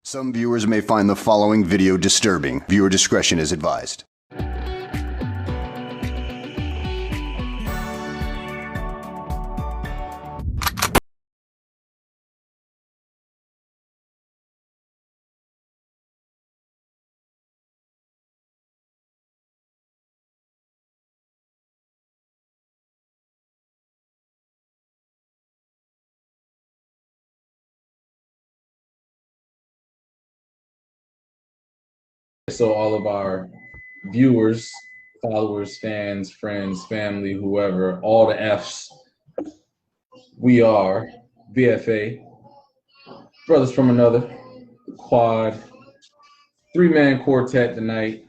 Some viewers may find the following video disturbing. Viewer discretion is advised. So all of our viewers, followers, fans, friends, family, whoever, all the F's, we are BFA, Brothers from Another, Quad, three-man quartet tonight.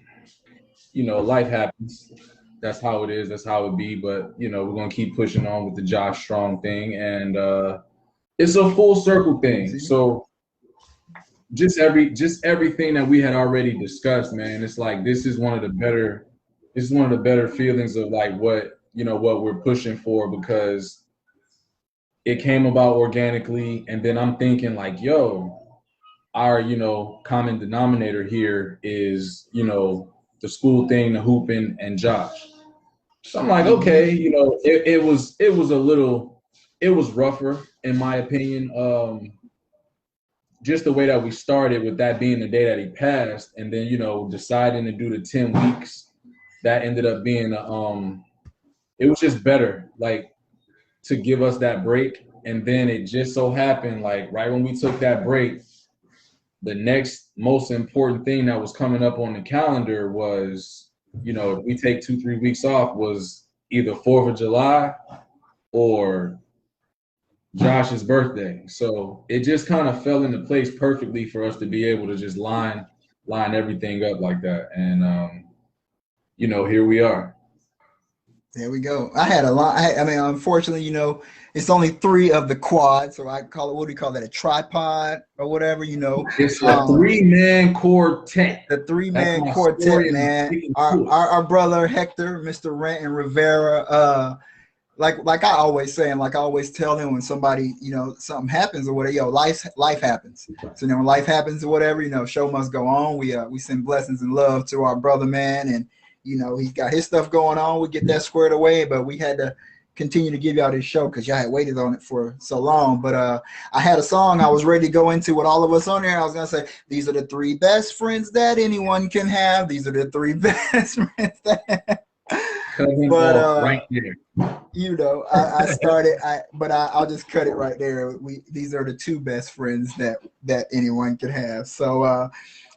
You know, life happens. That's how it is. That's how it be. But, you know, we're going to keep pushing on with the Josh Strong thing. And it's a full circle thing. So just everything that we had already discussed, man, it's like this is one of the better feelings of like what we're pushing for, because it came about organically. And then I'm thinking like, yo, our common denominator here is the school thing, the hooping, and Josh. So I'm like, okay, it was rougher in my opinion. Just the way that we started with that being the day that he passed, and then deciding to do the 10 weeks, that ended up being it was just better, like, to give us that break. And then it just so happened, like, right when we took that break, the next most important thing that was coming up on the calendar was, if we take 2-3 weeks off, was either 4th of July or Josh's birthday. So it just kind of fell into place perfectly for us to be able to just line everything up like that. And here we are. There we go. I had a lot. I mean, unfortunately, it's only 3 of the quad, so I call it, what do you call that, a tripod or whatever, It's a 3-man quartet. The 3-man quartet, man. Our brother Hector, Mr. Rent and Rivera, like I always say, and like I always tell him when somebody, something happens or whatever, life happens. So when life happens or whatever, show must go on. We send blessings and love to our brother, man, and he's got his stuff going on. We get that squared away, but we had to continue to give y'all this show because y'all had waited on it for so long. But I had a song I was ready to go into with all of us on there. I was gonna say, these are the 3 best friends that anyone can have. These are the 3 best friends that. But right there. I started. I'll just cut it right there. These are the 2 best friends that anyone could have. So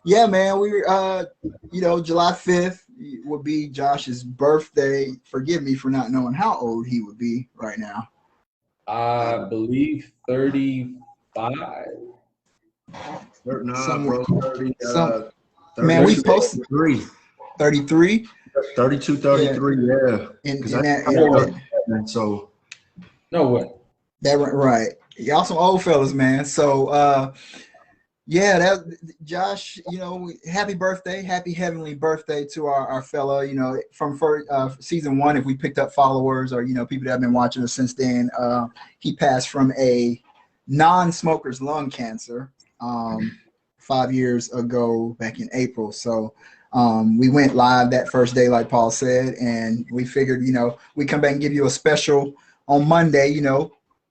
yeah, man, July 5th would be Josh's birthday. Forgive me for not knowing how old he would be right now. I believe 35. Nah, bro, 30, man, we posted 33. 32, 33, yeah. So no way. That right. Y'all some old fellas, man. So yeah, that Josh, happy birthday, happy heavenly birthday to our fellow, from season 1, if we picked up followers or, people that have been watching us since then. He passed from a non-smoker's lung cancer 5 years ago, back in April. So we went live that first day, like Paul said, and we figured, we come back and give you a special on Monday,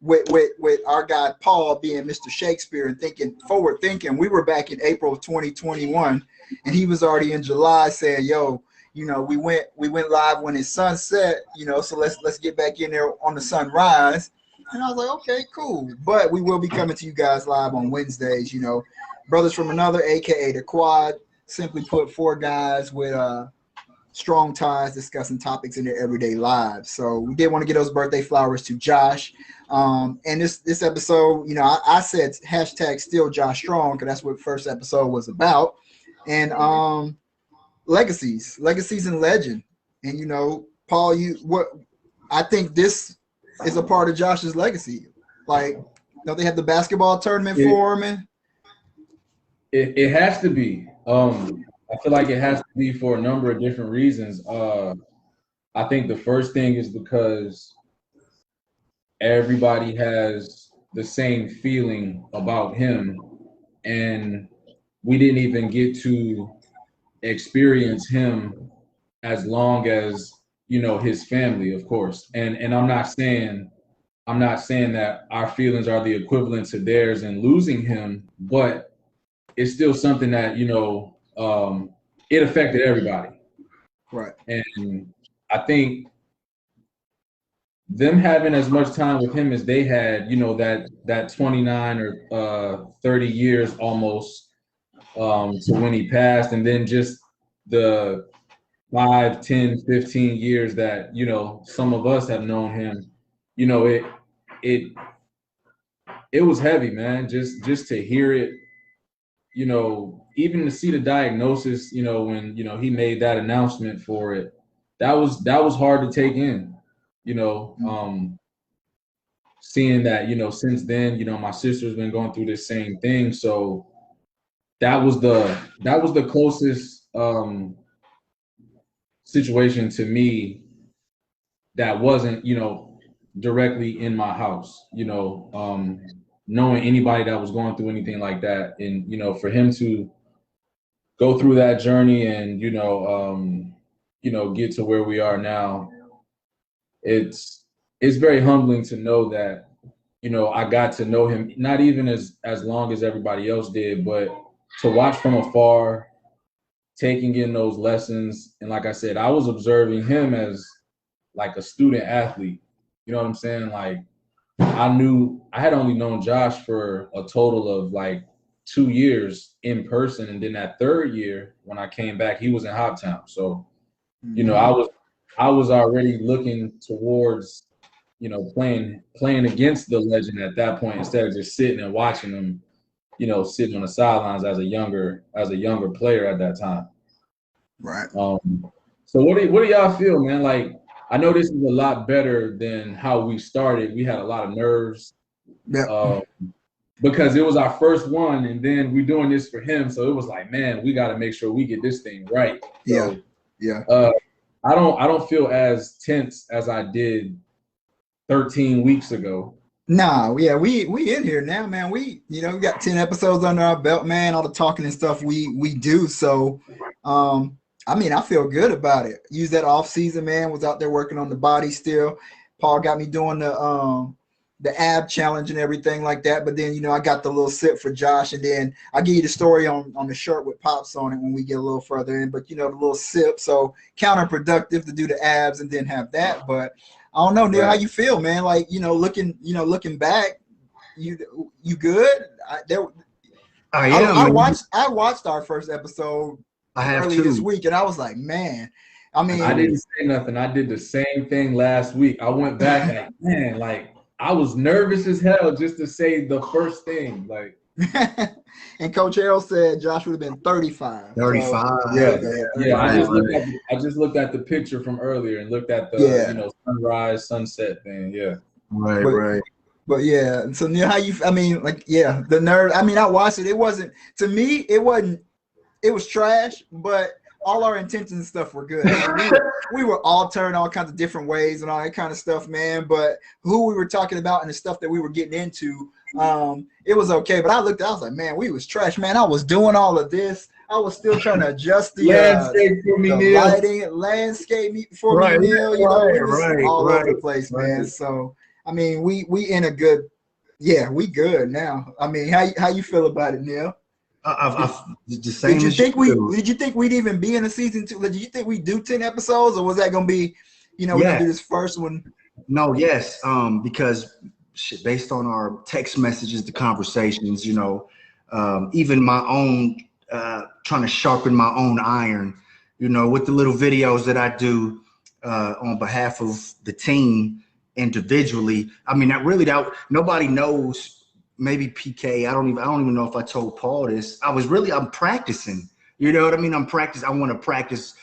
with our guy Paul being Mr. Shakespeare and forward thinking. We were back in April of 2021, and he was already in July saying, yo, we went live when his sun set, so let's get back in there on the sunrise. And I was like, okay, cool. But we will be coming to you guys live on Wednesdays, Brothers from Another, aka the Quad. Simply put, 4 guys with strong ties discussing topics in their everyday lives. So we did want to get those birthday flowers to Josh. And this episode, I said hashtag still Josh Strong, because that's what first episode was about. And legacies and legend. And Paul, I think this is a part of Josh's legacy. Like, don't they have the basketball tournament for him? And it has to be. I feel like it has to be for a number of different reasons. I think the first thing is because everybody has the same feeling about him, and we didn't even get to experience him as long as, you know, his family, of course. And I'm not saying that our feelings are the equivalent to theirs in losing him, but it's still something that, you know, it affected everybody. Right. And I think them having as much time with him as they had, you know, that 29 or 30 years almost to when he passed, and then just the 5, 10, 15 years that, you know, some of us have known him, you know, it was heavy, man. Just to hear it, you know, even to see the diagnosis, you know, when, you know, he made that announcement for it, that was hard to take in, you know. Seeing that, you know, since then, you know, my sister's been going through this same thing, so that was the closest situation to me that wasn't, you know, directly in my house, you know, knowing anybody that was going through anything like that. And, you know, for him to go through that journey and, you know, get to where we are now, it's very humbling to know that, you know, I got to know him, not even as long as everybody else did, but to watch from afar, taking in those lessons. And like I said, I was observing him as like a student athlete. You know what I'm saying? Like, I had only known Josh for a total of like 2 years in person. And then that third year, when I came back, he was in Hoptown. So, you know, I was already looking towards, you know, playing against the legend at that point, instead of just sitting and watching him, you know, sitting on the sidelines as a younger player at that time. Right. So what do y'all feel, man? Like, I know this is a lot better than how we started. We had a lot of nerves. Yeah. Because it was our first one, and then we're doing this for him. So it was like, man, we got to make sure we get this thing right. So, yeah. I don't feel as tense as I did 13 weeks ago. Nah, yeah, we in here now, man. We, you know, we got 10 episodes under our belt, man. All the talking and stuff we do. So, I mean, I feel good about it. Use that off season, man. Was out there working on the body still. Paul got me doing the ab challenge and everything like that. But then, you know, I got the little sip for Josh, and then I'll give you the story on the shirt with Pops on it when we get a little further in. But, you know, the little sip, so counterproductive to do the abs and then have that. But I don't know, Neil, how you feel, man? Like, you know, looking back, you good? I watched our first episode early this week, and I was like, man. I mean, I didn't say nothing. I did the same thing last week. I went back like, man, like, I was nervous as hell just to say the first thing. Like, and Coach Harold said Josh would have been 35. 35. So, yeah. I just looked at the picture from earlier and looked at the you know, sunrise, sunset thing. Yeah. Right. But yeah, so Neil, how you? I mean, like, yeah, the nerve. I mean, I watched it. It wasn't, to me. It wasn't. It was trash, but all our intentions and stuff were good. I mean, we were all turned all kinds of different ways and all that kind of stuff, man. But who we were talking about and the stuff that we were getting into, it was okay. But I was like, man, we was trash, man. I was doing all of this. I was still trying to adjust the landscape for me, Neil. You know, it was all over the place, man. So, I mean, we in a good, we good now. I mean, how you feel about it, Neil? The same. Did you think we'd even be in a season 2? Did you think we'd do 10 episodes, or was that gonna be, you know, we do this first one? No, yes. Because based on our text messages, the conversations, you know, even my own trying to sharpen my own iron, you know, with the little videos that I do on behalf of the team individually. I mean, that nobody knows. Maybe PK, I don't even know if I told Paul this. I'm practicing. You know what I mean? I want to practice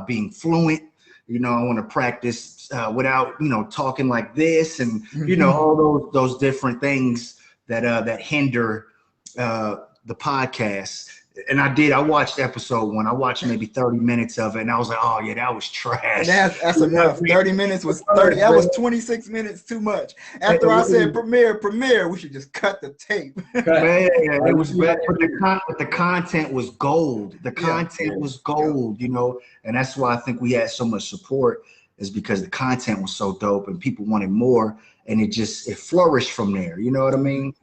being fluent. You know, I want to practice without, you know, talking like this, and you know, all those different things that hinder the podcast. and I watched episode 1. I watched maybe 30 minutes of it, and I was like, oh yeah, that was trash. And that's enough. 30 minutes was 30. That was 26 minutes too much. After I said premiere, we should just cut the tape. Man, it was bad, but the content was gold. The content was gold, you know, and that's why I think we had so much support, is because the content was so dope and people wanted more, and it flourished from there. You know what I mean?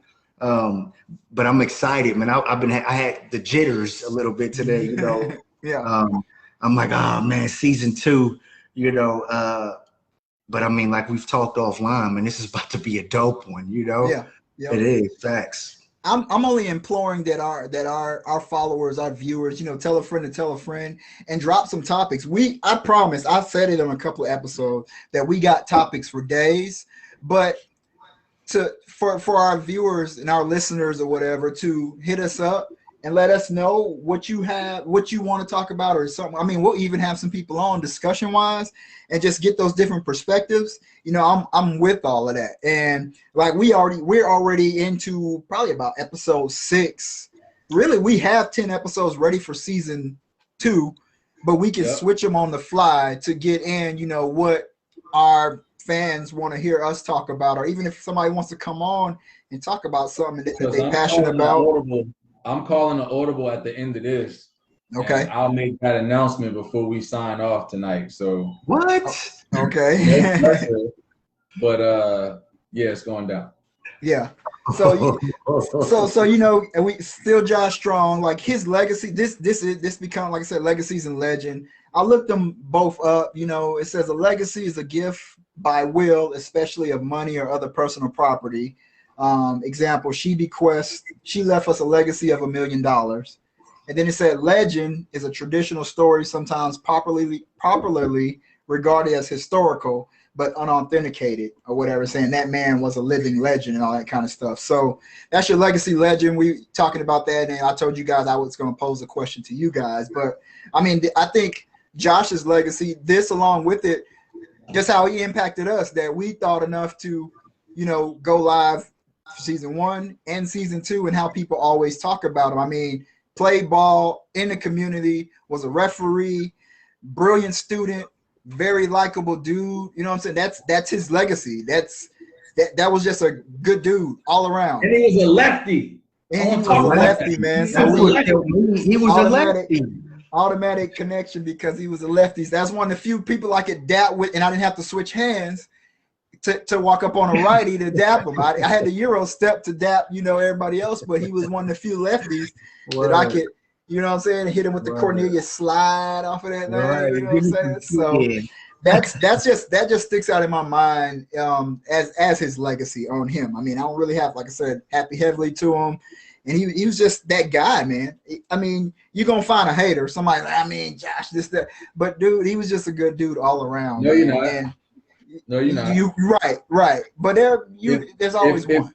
But I'm excited, man. I had the jitters a little bit today, you know. I'm like, oh man, season 2, you know. But I mean, like we've talked offline, man, this is about to be a dope one, you know. It is, facts. I'm only imploring that our followers, our viewers, you know, tell a friend, and drop some topics. I promise, I said it on a couple of episodes that we got topics for days, but for our viewers and our listeners or whatever to hit us up and let us know what you want to talk about or something. I mean, we'll even have some people on discussion wise and just get those different perspectives. You know, I'm with all of that. And like we're already into probably about episode 6. Really, we have 10 episodes ready for season 2, but we can switch them on the fly to get in, you know, what our fans want to hear us talk about, or even if somebody wants to come on and talk about something that they're passionate about. I'm calling an audible at the end of this. Okay. I'll make that announcement before we sign off tonight. So what? Okay. But yeah, it's going down. Yeah. So you know, and we still Josh Strong, like his legacy. This become, like I said, legacies and legend. I looked them both up. You know, it says a legacy is a gift by will, especially of money or other personal property. Example, she left us a legacy of $1 million. And then it said legend is a traditional story, sometimes popularly regarded as historical, but unauthenticated or whatever, saying that man was a living legend and all that kind of stuff. So that's your legacy legend. We talking about that, and I told you guys I was going to pose a question to you guys. But I mean, I think Josh's legacy, this along with it, just how he impacted us, that we thought enough to, you know, go live for season 1 and season 2, and how people always talk about him. I mean, played ball in the community, was a referee, brilliant student, very likable dude. You know what I'm saying? That's his legacy. That was just a good dude all around. And he was a lefty. And he was a lefty, man. So he was a lefty. Automatic connection because he was a lefty. That's one of the few people I could dap with, and I didn't have to switch hands to walk up on a righty to dap him. I had the Euro step to dap, you know, everybody else, but he was one of the few lefties that I could, you know what I'm saying, hit him with the Cornelius slide off of that thing, you know what I'm saying? So that just sticks out in my mind as his legacy on him. I mean, I don't really have, like I said, happy heavily to him. And he was just that guy, man. I mean, you're going to find a hater. Somebody, I mean, Josh, this, that. But, dude, he was just a good dude all around. No, you're not. And no, you're not. Right. But there's always one.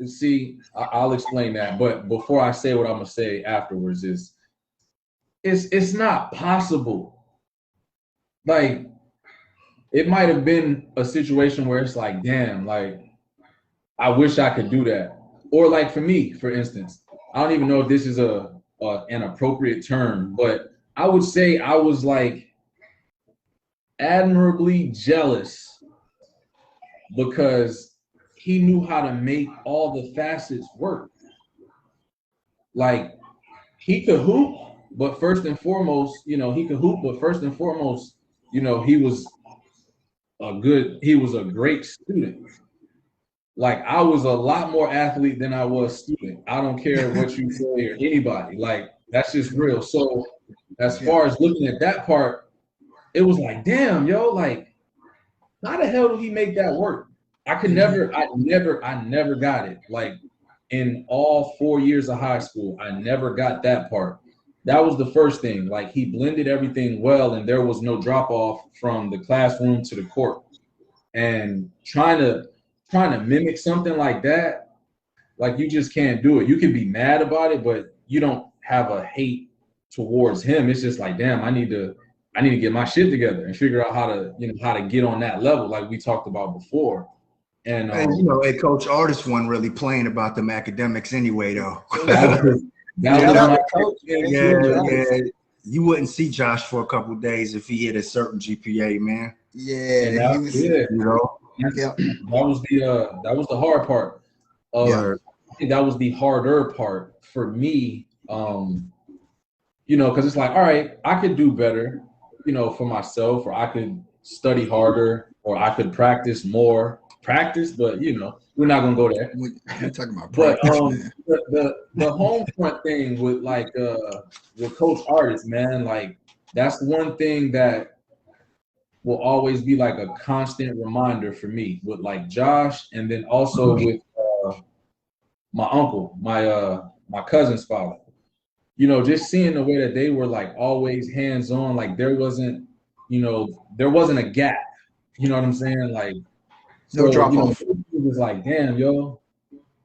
See, I'll explain that. But before I say what I'm going to say afterwards it's not possible. Like, it might have been a situation where it's like, damn, like, I wish I could do that. Or like for me, for instance, I don't even know if this is an appropriate term, but I would say I was like admirably jealous because he knew how to make all the facets work. Like, he could hoop, but first and foremost, you know, he was a great student. Like, I was a lot more athlete than I was student. I don't care what you say or anybody. Like, that's just real. So as far as looking at that part, it was like, damn, yo, like, how the hell do he make that work? I never got it. Like, in all 4 years of high school, I never got that part. That was the first thing. Like, he blended everything well, and there was no drop off from the classroom to the court. And trying to mimic something like that, like, you just can't do it. You can be mad about it, but you don't have a hate towards him. It's just like, damn, I need to get my shit together and figure out how to get on that level, like we talked about before. And you know, hey, Coach Artist wasn't really playing about them academics anyway, though. that was Shout out my to Coach. Yeah. You wouldn't see Josh for a couple of days if he hit a certain GPA, man. Yeah, and he was. You know, Yep. that was the hard part. Yeah. I think that was the harder part for me. You know, because it's like, all right, I could do better, you know, for myself, or I could study harder, or I could practice more. But you know, we're not gonna go there. We're talking about But practice, man. the home front thing with like with Coach Artist, man, like that's one thing that will always be like a constant reminder for me with like Josh, and then also with my uncle, my cousin's father. You know, just seeing the way that they were like always hands on, like there wasn't a gap. You know what I'm saying? Like, No so drop you know, off. it was like, damn, yo,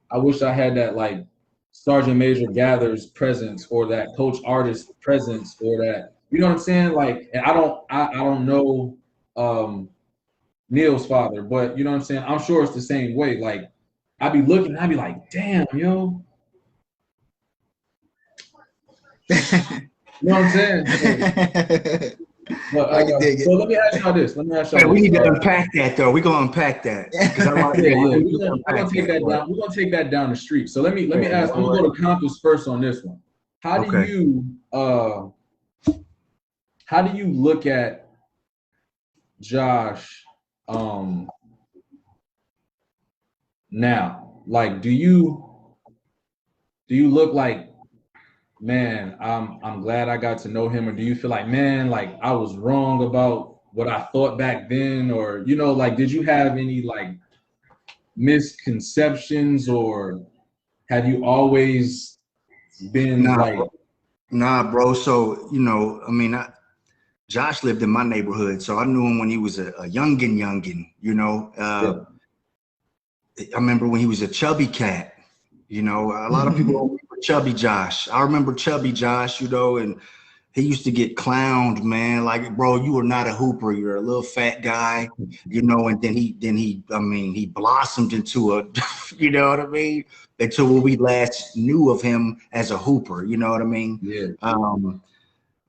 I wish I had that like Sergeant Major Gathers presence, or that Coach Artist presence, or that, you know what I'm saying? Like, and I don't know Neil's father, but you know what I'm saying? I'm sure it's the same way. Like, I'd be looking, I'd be like, damn, yo. You know what I'm saying? But, I can dig it. so let me ask y'all this. hey, we need to unpack that, though. We're gonna unpack that. 'Cause I like Yeah, that. we're gonna take that down. We're gonna take that down the street. So let me ask. I'm gonna go to Compass first on this one. How do you look at Josh now? Like, do you look like, man, I'm glad I got to know him, or do you feel like, man, like I was wrong about what I thought back then, or you know, like, did you have any like misconceptions, or have you always been like? Nah, bro. So, you know, I mean, Josh lived in my neighborhood, so I knew him when he was a youngin, you know. I remember when he was a chubby cat, you know. A lot of people don't remember Chubby Josh. I remember Chubby Josh, you know, and he used to get clowned, man. Like, bro, you are not a hooper. You're a little fat guy, you know. And then he blossomed into a, you know what I mean? Until when we last knew of him as a hooper, you know what I mean? Yeah.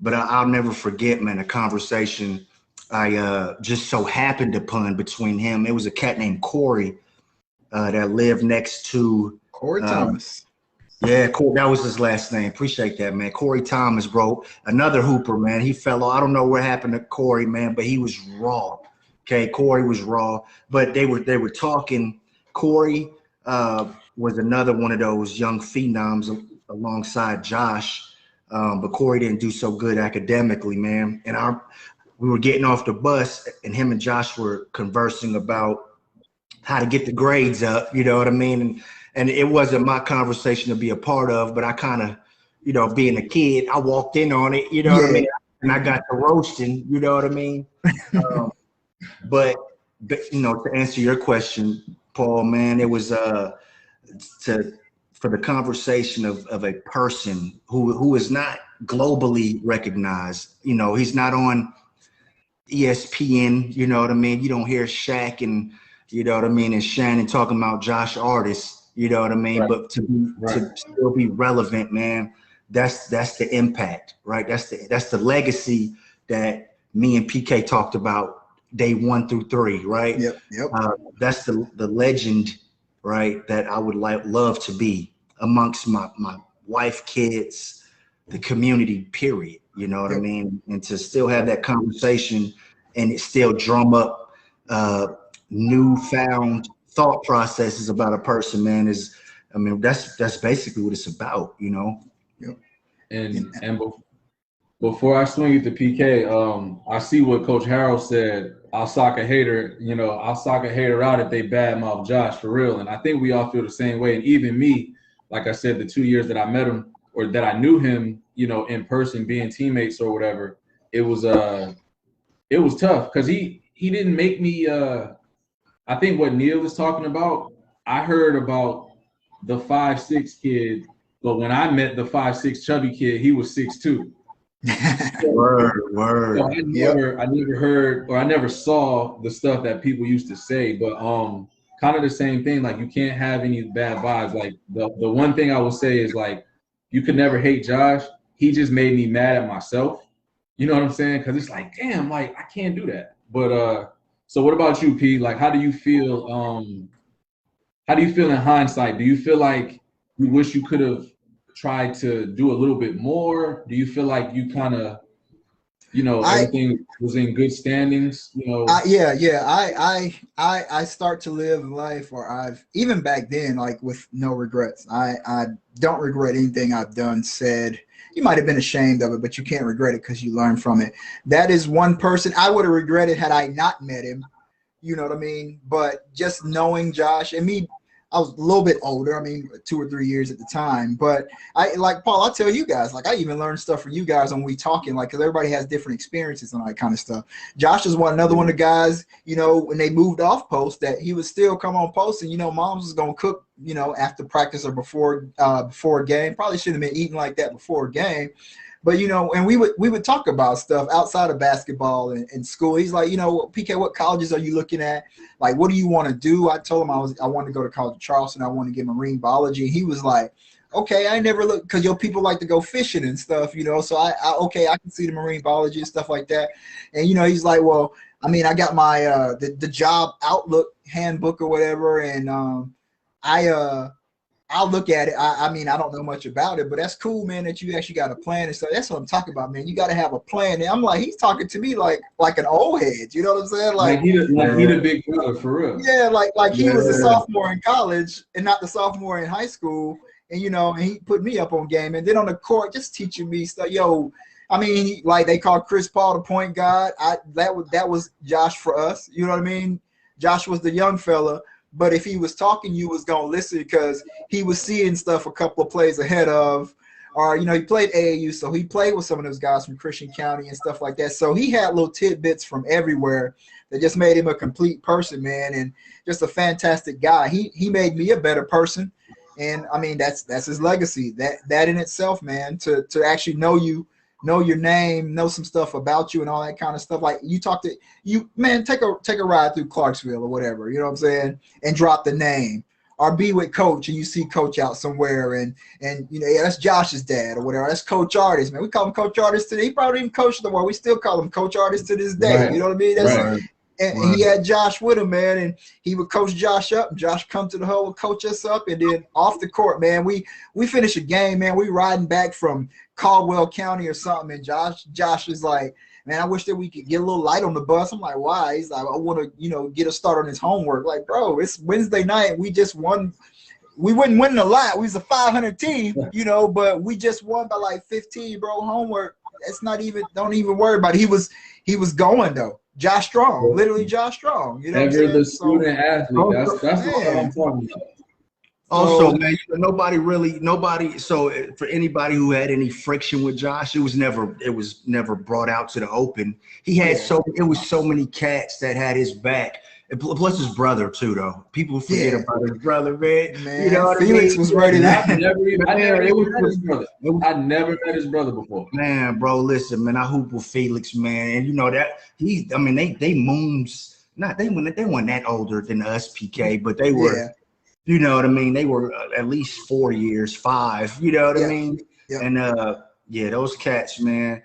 But I'll never forget, man, a conversation I just so happened upon between him. It was a cat named Corey that lived next to Corey Thomas. Yeah, that was his last name. Appreciate that, man. Corey Thomas, bro. Another hooper, man. He fell off. I don't know what happened to Corey, man, but he was raw. Okay, Corey was raw. But they were talking. Corey was another one of those young phenoms alongside Josh. But Corey didn't do so good academically, man. And we were getting off the bus, and him and Josh were conversing about how to get the grades up, you know what I mean? And it wasn't my conversation to be a part of, but I kind of, you know, being a kid, I walked in on it, you know what I mean? And I got the roasting, you know what I mean? But, you know, to answer your question, Paul, man, it was for the conversation of a person who is not globally recognized. You know, he's not on ESPN, you know what I mean? You don't hear Shaq and, you know what I mean, and Shannon talking about Josh Artist, you know what I mean? Right. But to still be relevant, man, that's the impact, right? That's the legacy that me and PK talked about day 1 through 3, right? Yep. That's the legend, right? That I would love to be amongst my wife, kids, the community, period. You know what I mean? And to still have that conversation and it still drum up newfound thought processes about a person, man, that's basically what it's about, you know? Yep. And before I swing it to PK, I see what Coach Harold said. I'll sock a hater, you know, I'll sock a hater out if they badmouth Josh, for real. And I think we all feel the same way. And even me, like I said, the 2 years that I met him or that I knew him, you know, in person, being teammates or whatever, it was tough because he didn't make me I think what Neil is talking about, I heard about the 5'6" kid, but when I met the 5'6" chubby kid, he was 6'2". Word. So I never heard or I never saw the stuff that people used to say, but kind of the same thing. Like, you can't have any bad vibes. Like, the one thing I will say is, like, you could never hate Josh. He just made me mad at myself. You know what I'm saying? Because it's like, damn, like, I can't do that. But so what about you, P? Like, how do you feel? How do you feel in hindsight? Do you feel like you wish you could have tried to do a little bit more? Do you feel like you kind of, everything was in good standings? I start to live life, or I've even back then, like, with no regrets. I don't regret anything I've done, said. You might have been ashamed of it, but you can't regret it because you learn from it. That is one person I would have regretted had I not met him. You know what I mean? But just knowing Josh and me, I was a little bit older. I mean, 2 or 3 years at the time. But I, like Paul, I tell you guys, like, I even learned stuff from you guys when we talking, like, because everybody has different experiences and all that kind of stuff. Josh is another one of the guys, when they moved off post, that he would still come on post, and moms was gonna cook, after practice or before a game. Probably shouldn't have been eating like that before a game. But and we would talk about stuff outside of basketball and school. He's like, PK, what colleges are you looking at? Like, what do you want to do? I told him I wanted to go to College of Charleston. I want to get marine biology. He was like, okay, I never look, because people like to go fishing and stuff, So I can see the marine biology and stuff like that. And he's like, well, I mean, I got my the job outlook handbook or whatever, and I'll look at it. I mean, I don't know much about it, but that's cool, man, that you actually got a plan and stuff. That's what I'm talking about, man. You got to have a plan. And I'm like, he's talking to me like an old head. You know what I'm saying? Like he the big brother, for real. Yeah, like he was a sophomore in college and not the sophomore in high school. And, and he put me up on game. And then on the court, just teaching me stuff. I mean, like, they call Chris Paul the point guard. That was Josh for us. You know what I mean? Josh was the young fella. But if he was talking, you was going to listen, because he was seeing stuff a couple of plays ahead of, or, he played AAU. So he played with some of those guys from Christian County and stuff like that. So he had little tidbits from everywhere that just made him a complete person, man. And just a fantastic guy. He made me a better person. And I mean, that's his legacy, that in itself, man, to actually know your name, know some stuff about you and all that kind of stuff. Like, you talk to you, man, take a ride through Clarksville or whatever, you know what I'm saying? And drop the name, or be with Coach and you see Coach out somewhere and that's Josh's dad or whatever. That's Coach Artist, man. We call him Coach Artist today. He probably didn't coach the world. We still call him Coach Artist to this day. Right. You know what I mean? That's And he had Josh with him, man, and he would coach Josh up. And Josh come to the hole, would coach us up, and then off the court, man, we finish a game, man. We riding back from Caldwell County or something, and Josh is like, man, I wish that we could get a little light on the bus. I'm like, why? He's like, I want to, get a start on his homework. Like, bro, it's Wednesday night. We just won. We wouldn't win a lot. We was a 500 team, but we just won by like 15, bro. Homework. It's not even. Don't even worry about it. He was going though. Josh Strong, literally Josh Strong. You know, ever the student athlete. That's what I'm talking about. Also, man, nobody. So for anybody who had any friction with Josh, it was never brought out to the open. He had it was so many cats that had his back. And plus his brother too, though. People forget about his brother, man. You know what Felix I mean? Was ready. I never met his brother before. Man, bro, listen, man. I hoop with Felix, man, and you know that they moons. They weren't that older than us, PK, but they were. Yeah. You know what I mean? They were at least 4 years, 5. You know what I mean? Yep. And those cats, man,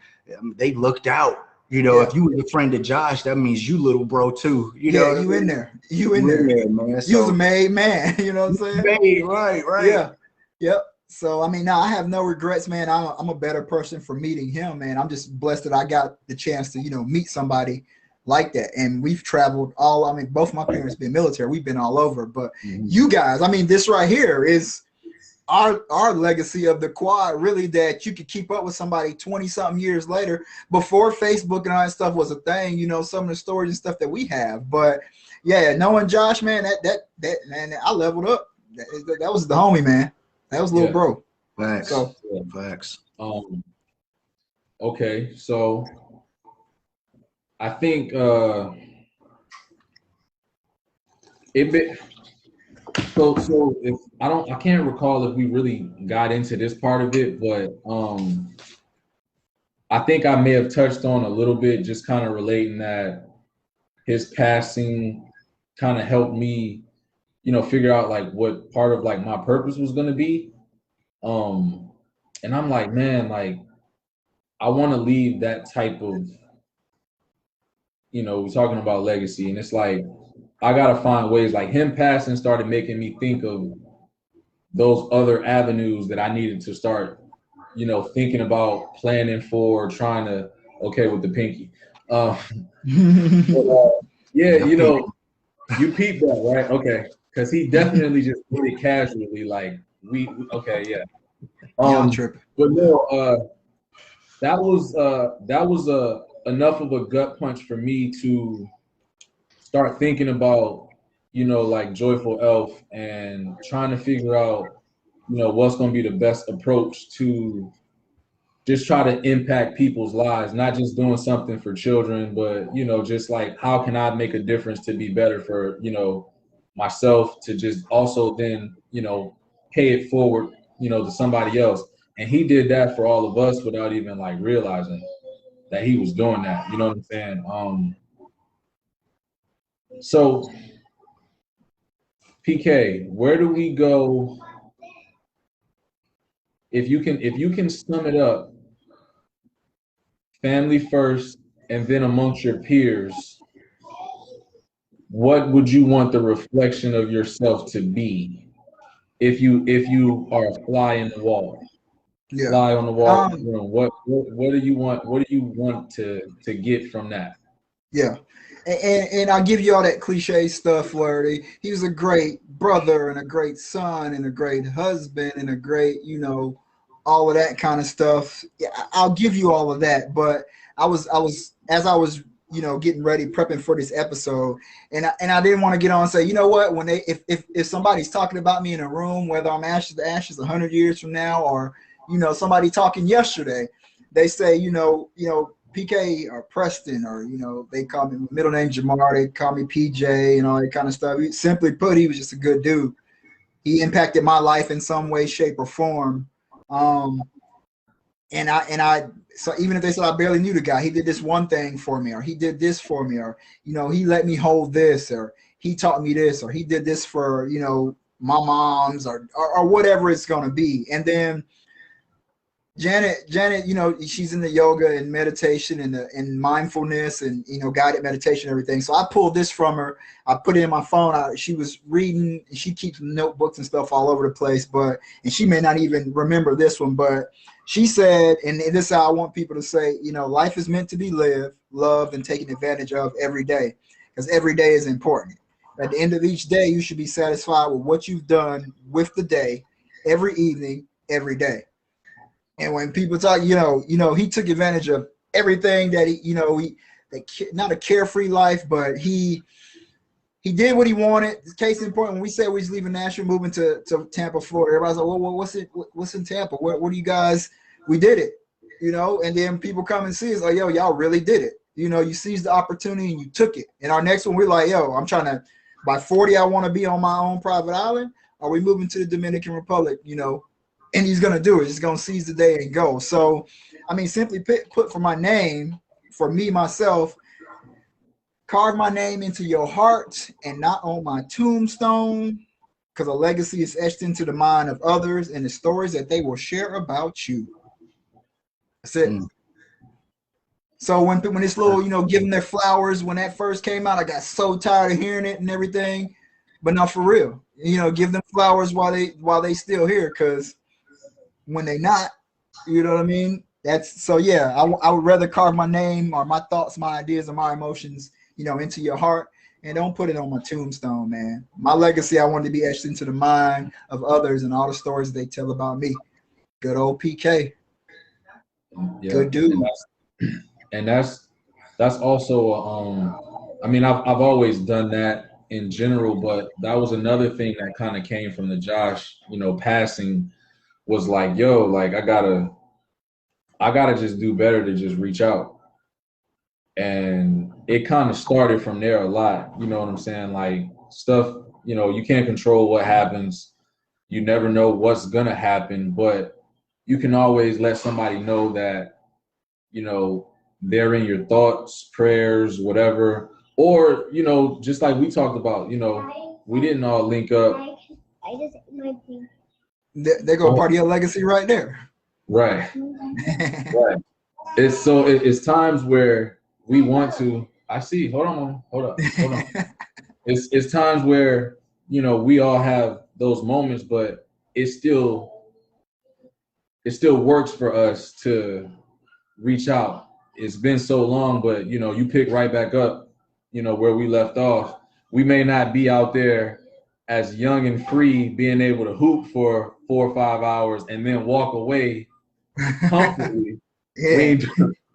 they looked out. You know, if you were a friend of Josh, that means you little bro too. You know, you in there. You in there, man. You was a made man. You know what I'm saying? Made, right. Yeah. Yep. So I mean, now I have no regrets, man. I'm a better person for meeting him, man. I'm just blessed that I got the chance to, meet somebody like that. And we've traveled both my parents been military. We've been all over. But you guys, this right here is our legacy of the quad, really, that you could keep up with somebody 20-something years later, before Facebook and all that stuff was a thing, some of the stories and stuff that we have. But yeah, knowing Josh, man, that man, I leveled up. That was the homie, man. That was little bro. Facts. So, facts. Okay, so I think So if I can't recall if we really got into this part of it, but I think I may have touched on a little bit, just kind of relating that his passing kind of helped me figure out like what part of like my purpose was gonna be. And I'm like, man, like I want to leave that type of, we're talking about legacy, and it's like I gotta find ways. Like him passing started making me think of those other avenues that I needed to start, thinking about, planning for, trying to. Okay, with the pinky. Uh, but, yeah, you peeped that, right? Okay, because he definitely just did it casually, like okay, yeah. Y'all tripping. But no, that was enough of a gut punch for me to start thinking about, like Joyful Elf and trying to figure out, what's going to be the best approach to just try to impact people's lives, not just doing something for children, but, just like how can I make a difference to be better for, myself, to just also then, pay it forward, to somebody else. And he did that for all of us without even like realizing that he was doing that. You know what I'm saying? So PK, where do we go if you can sum it up, family first and then amongst your peers, what would you want the reflection of yourself to be if you are a fly in the wall? Yeah. Fly on the wall in the room. What do you want to get from that? Yeah. And I'll give you all that cliche stuff where he was a great brother and a great son and a great husband and a great, all of that kind of stuff. Yeah, I'll give you all of that. But as I was, getting ready, prepping for this episode, and I didn't want to get on and say, you know what, when if somebody's talking about me in a room, whether I'm ashes to ashes 100 years from now, or, somebody talking yesterday, they say, PK or Preston, or they call me middle name Jamar, they call me PJ and all that kind of stuff. Simply put, he was just a good dude. He impacted my life in some way, shape, or form. So even if they said I barely knew the guy, he did this one thing for me, or he did this for me, or he let me hold this, or he taught me this, or he did this for my mom's, or whatever it's gonna be. And then Janet, she's in the yoga and meditation and mindfulness and guided meditation and everything. So I pulled this from her. I put it in my phone. She was reading. And she keeps notebooks and stuff all over the place, and she may not even remember this one, but she said, and this is how I want people to say, life is meant to be lived, loved, and taken advantage of every day, because every day is important. At the end of each day, you should be satisfied with what you've done with the day, every evening, every day. And when people talk, he took advantage of everything that not a carefree life, but he did what he wanted. Case in point, when we said we was leaving Nashville, moving to Tampa, Florida, everybody's like, well, what's in Tampa? What do you guys? We did it, and then people come and see us like, yo, y'all really did it. You seized the opportunity and you took it. And our next one, we're like, yo, I'm trying to, by 40, I want to be on my own private island. Are we moving to the Dominican Republic? And he's going to do it. He's going to seize the day and go. So, I mean, simply put, for my name, for me, myself, carve my name into your heart and not on my tombstone, because a legacy is etched into the mind of others and the stories that they will share about you. That's it. So when this little, give them their flowers, when that first came out, I got so tired of hearing it and everything. But not for real. Give them flowers while they still here, because when they not, you know what I mean? That's so, yeah, I would rather carve my name or my thoughts, my ideas, or my emotions, into your heart, and don't put it on my tombstone, man. My legacy, I want to be etched into the mind of others and all the stories they tell about me. Good old PK. Yeah, good dude. And that's also I mean, I've always done that in general, but that was another thing that kind of came from the Josh, passing, was like, yo, like I gotta just do better to just reach out. And it kind of started from there a lot. You know what I'm saying? Like stuff, you can't control what happens. You never know what's gonna happen, but you can always let somebody know that, they're in your thoughts, prayers, whatever. Or, just like we talked about, we didn't all link up. I just ate my thing. There go part of your legacy right there. Right. Right. It's times where we want to. I see. Hold on. Hold up. Hold on. It's times where, you know, we all have those moments, but it still works for us to reach out. It's been so long, but you know, you pick right back up, you know, where we left off. We may not be out there as young and free, being able to hoop for 4 or 5 hours and then walk away comfortably. Yeah.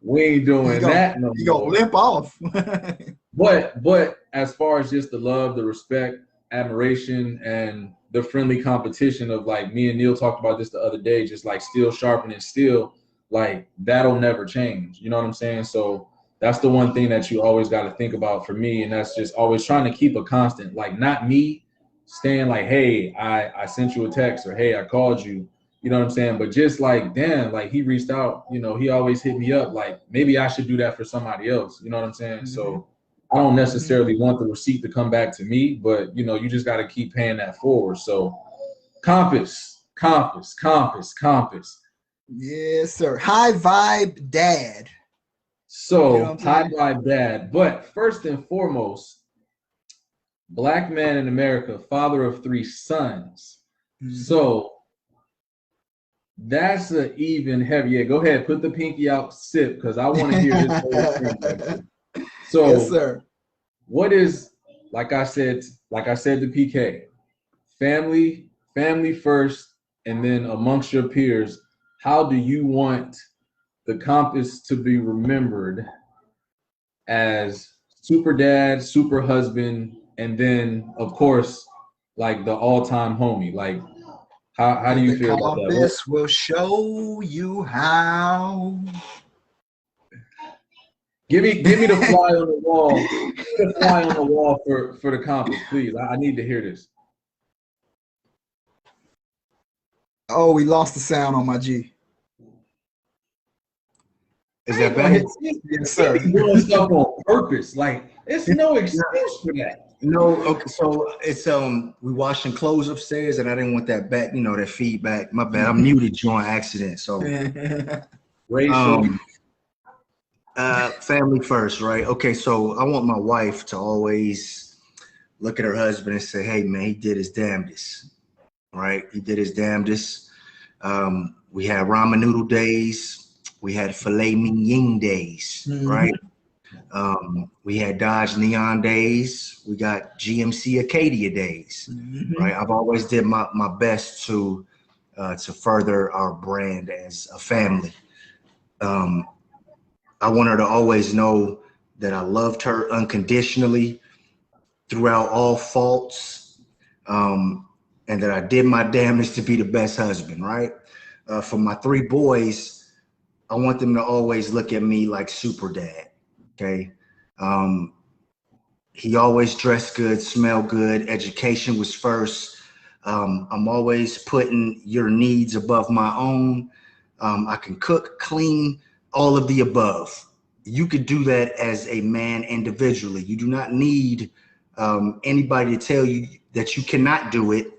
We ain't doing that no more. You gonna limp off. But as far as just the love, the respect, admiration, and the friendly competition of, like, me and Neil talked about this the other day, just like steel sharpening steel, like that'll never change. You know what I'm saying? So that's the one thing that you always got to think about for me, and that's just always trying to keep a constant, like not me staying like, hey, I sent you a text, or hey, I called you. You know what I'm saying? But just like, damn, like he reached out, you know, he always hit me up. Like maybe I should do that for somebody else. You know what I'm saying? Mm-hmm. So I don't necessarily want the receipt to come back to me, but you know, you just got to keep paying that forward. So compass. Yes, sir. High vibe dad. So, you know, high vibe dad. But first and foremost, Black man in America, father of 3 sons. Mm-hmm. So that's an even heavier. Yeah, go ahead, put the pinky out, sip, because I want to hear this whole thing. So, yes, sir. What is, like I said to PK, family first, and then amongst your peers, how do you want the compass to be remembered as super dad, super husband, and then of course, like the all-time homie? Like, how do you feel about that? This will show you how. Give me the fly on the wall. The fly on the wall for the compass, please. I need to hear this. Oh, we lost the sound on my G. Is that better? Yes, sir. Doing stuff on purpose. Like, it's no excuse for that. No, okay, so it's we washing clothes upstairs, and I didn't want that back, you know, that feedback. My bad. I muted you on accident. So family first, right? Okay, so I want my wife to always look at her husband and say, hey man, he did his damnedest. Right? He did his damnedest. We had ramen noodle days. We had filet mignon days, right? We had Dodge Neon days. We got GMC Acadia days, right? I've always did my best to further our brand as a family. I want her to always know that I loved her unconditionally throughout all faults, and that I did my damnedest to be the best husband, right? For my 3 boys, I want them to always look at me like super dad, okay? He always dressed good, smelled good, education was first. I'm always putting your needs above my own. I can cook, clean, all of the above. You could do that as a man individually. You do not need anybody to tell you that you cannot do it.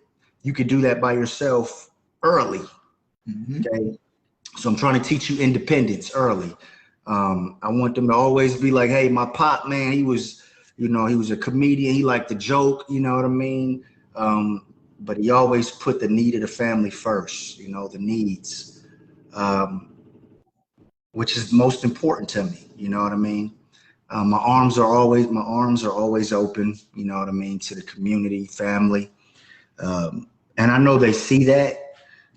You could do that by yourself early, okay? So I'm trying to teach you independence early. I want them to always be like, hey, my pop, man, he was, you know, he was a comedian. He liked to joke, you know what I mean? But he always put the need of the family first, you know, the needs, which is most important to me, you know what I mean? My arms are always open, you know what I mean, to the community, family. And I know they see that,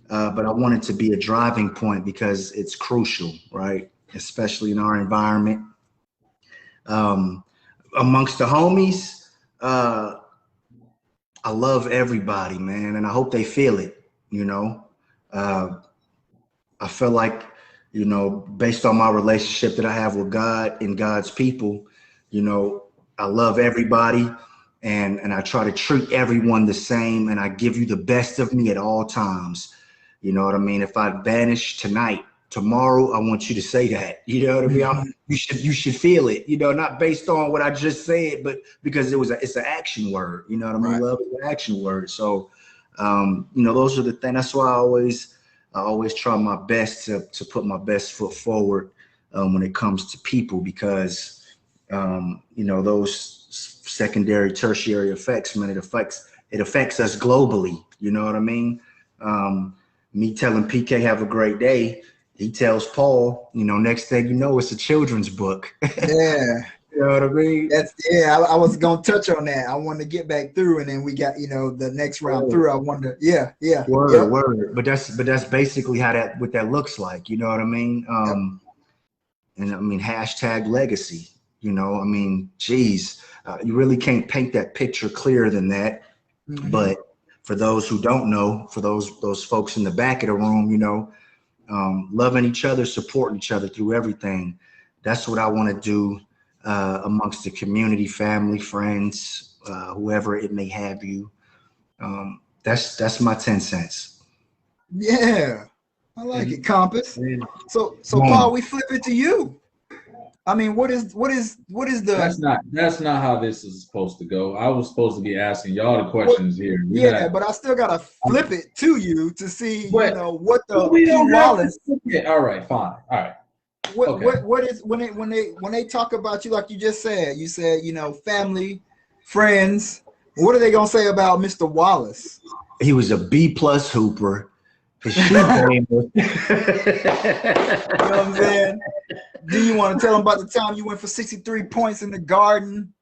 but I want it to be a driving point because it's crucial, right? Especially in our environment. Amongst the homies, I love everybody, man, and I hope they feel it, you know? I feel like, you know, based on my relationship that I have with God and God's people, you know, I love everybody. And I try to treat everyone the same, and I give you the best of me at all times. You know what I mean? If I vanish tonight, tomorrow I want you to say that. You know what I mean? You should feel it. You know, not based on what I just said, but because it's an action word. You know what I mean? Right. Love is an action word. So, you know, those are the things. That's why I always try my best to put my best foot forward when it comes to people, because you know, those secondary, tertiary effects, man, it affects us globally. You know what I mean? Me telling PK have a great day, he tells Paul, you know, next thing you know, it's a children's book. Yeah. You know what I mean? I was gonna touch on that. I wanted to get back through, and then we got, you know, the next round through. I wanted to, Word. But that's basically what that looks like. You know what I mean? And I mean, hashtag legacy. You know, I mean, geez, you really can't paint that picture clearer than that. Mm-hmm. But for those who don't know, for those folks in the back of the room, you know, loving each other, supporting each other through everything. That's what I want to do amongst the community, family, friends, whoever it may have you. That's my 10 cents. Yeah, I like it, Compass. So Paul, we flip it to you. I mean, what is the? That's not how this is supposed to go. I was supposed to be asking y'all the questions here. But I still gotta flip it to you to see, you know, what the we don't Wallace. All right, fine. All right. What is when they talk about you, like you just said? You said, you know, family, friends. What are they gonna say about Mr. Wallace? He was a B+ hooper. His shoe game was. You know what I'm saying? Do you want to tell him about the time you went for 63 points in the Garden?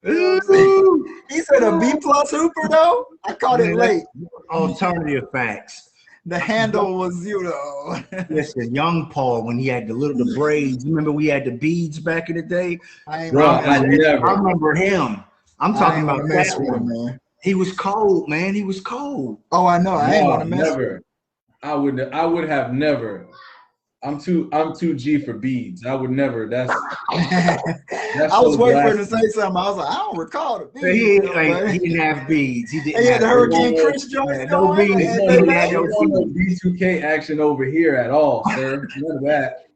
You know what I'm saying? He said a B+ hooper though. I caught it late. Alternative facts. The handle was, you know. Listen, young Paul, when he had the braids. You remember we had the beads back in the day? I remember him. I'm talking about mess that with one, him, man. He was cold, man. He was cold. Oh, I know. I ain't want to mess with him. I would have never. I'm too G for beads. I would never. That's I was waiting for him to say something. I was like, I don't recall the beads. He didn't have beads. He didn't. He had the Hurricane Chris Jones no beads. No B2K action over here at all, sir. None of that.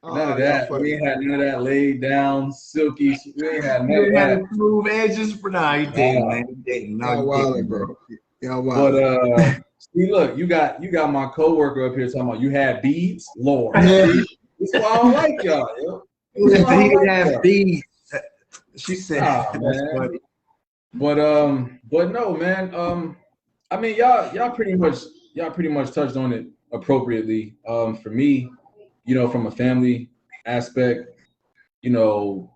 None of that. We ain't had none of that laid down, silky. We ain't had none of that. Smooth edges, but no, he didn't, man. He didn't. No, he didn't, bro. But see, look, you got my coworker up here talking about you had beads, Lord. That's why I don't like y'all. Yo. He didn't have beads. She said, man. But no, man. I mean, y'all pretty much touched on it appropriately. For me, you know, from a family aspect, you know,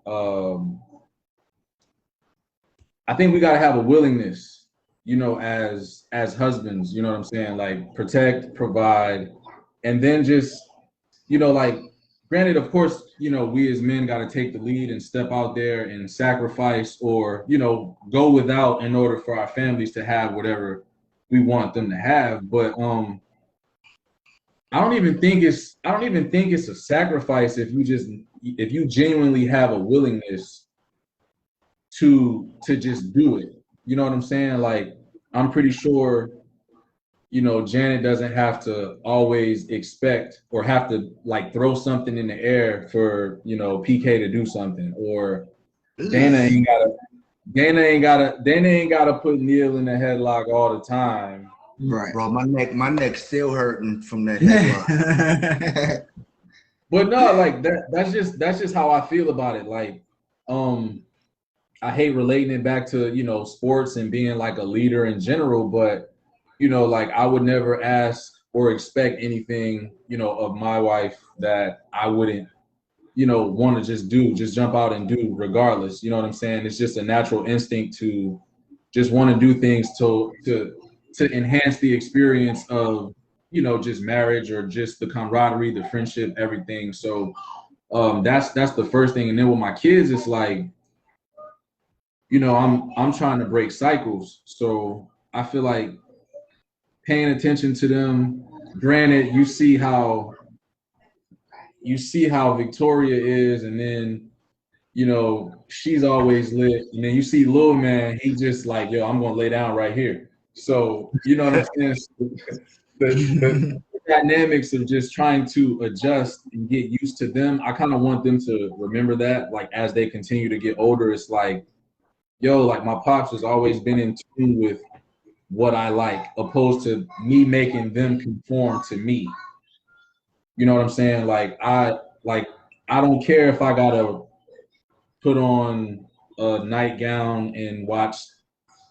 I think we gotta have a willingness, you know, as husbands, you know what I'm saying? Like protect, provide, and then just, you know, like granted, of course, you know, we as men got to take the lead and step out there and sacrifice or, you know, go without in order for our families to have whatever we want them to have. But I don't even think it's a sacrifice if you genuinely have a willingness to just do it. You know what I'm saying? Like, I'm pretty sure, you know, Janet doesn't have to always expect or have to like throw something in the air for, you know, PK to do something, or Dana ain't gotta put Neil in the headlock all the time. Right. Bro, my neck's still hurting from that headlock. But no, like that's just how I feel about it. Like, I hate relating it back to, you know, sports and being like a leader in general, but, you know, like I would never ask or expect anything, you know, of my wife that I wouldn't, you know, want to just jump out and do regardless. You know what I'm saying? It's just a natural instinct to just want to do things to enhance the experience of, you know, just marriage or just the camaraderie, the friendship, everything. So that's the first thing. And then with my kids, it's like, you know, I'm trying to break cycles. So I feel like paying attention to them. Granted, you see how Victoria is, and then, you know, she's always lit. And then you see Lil Man, he just like, yo, I'm gonna lay down right here. So, you know what I'm saying? The dynamics of just trying to adjust and get used to them. I kind of want them to remember that, like as they continue to get older, it's like, yo, like my pops has always been in tune with what I like, opposed to me making them conform to me. You know what I'm saying? Like I don't care if I gotta put on a nightgown and watch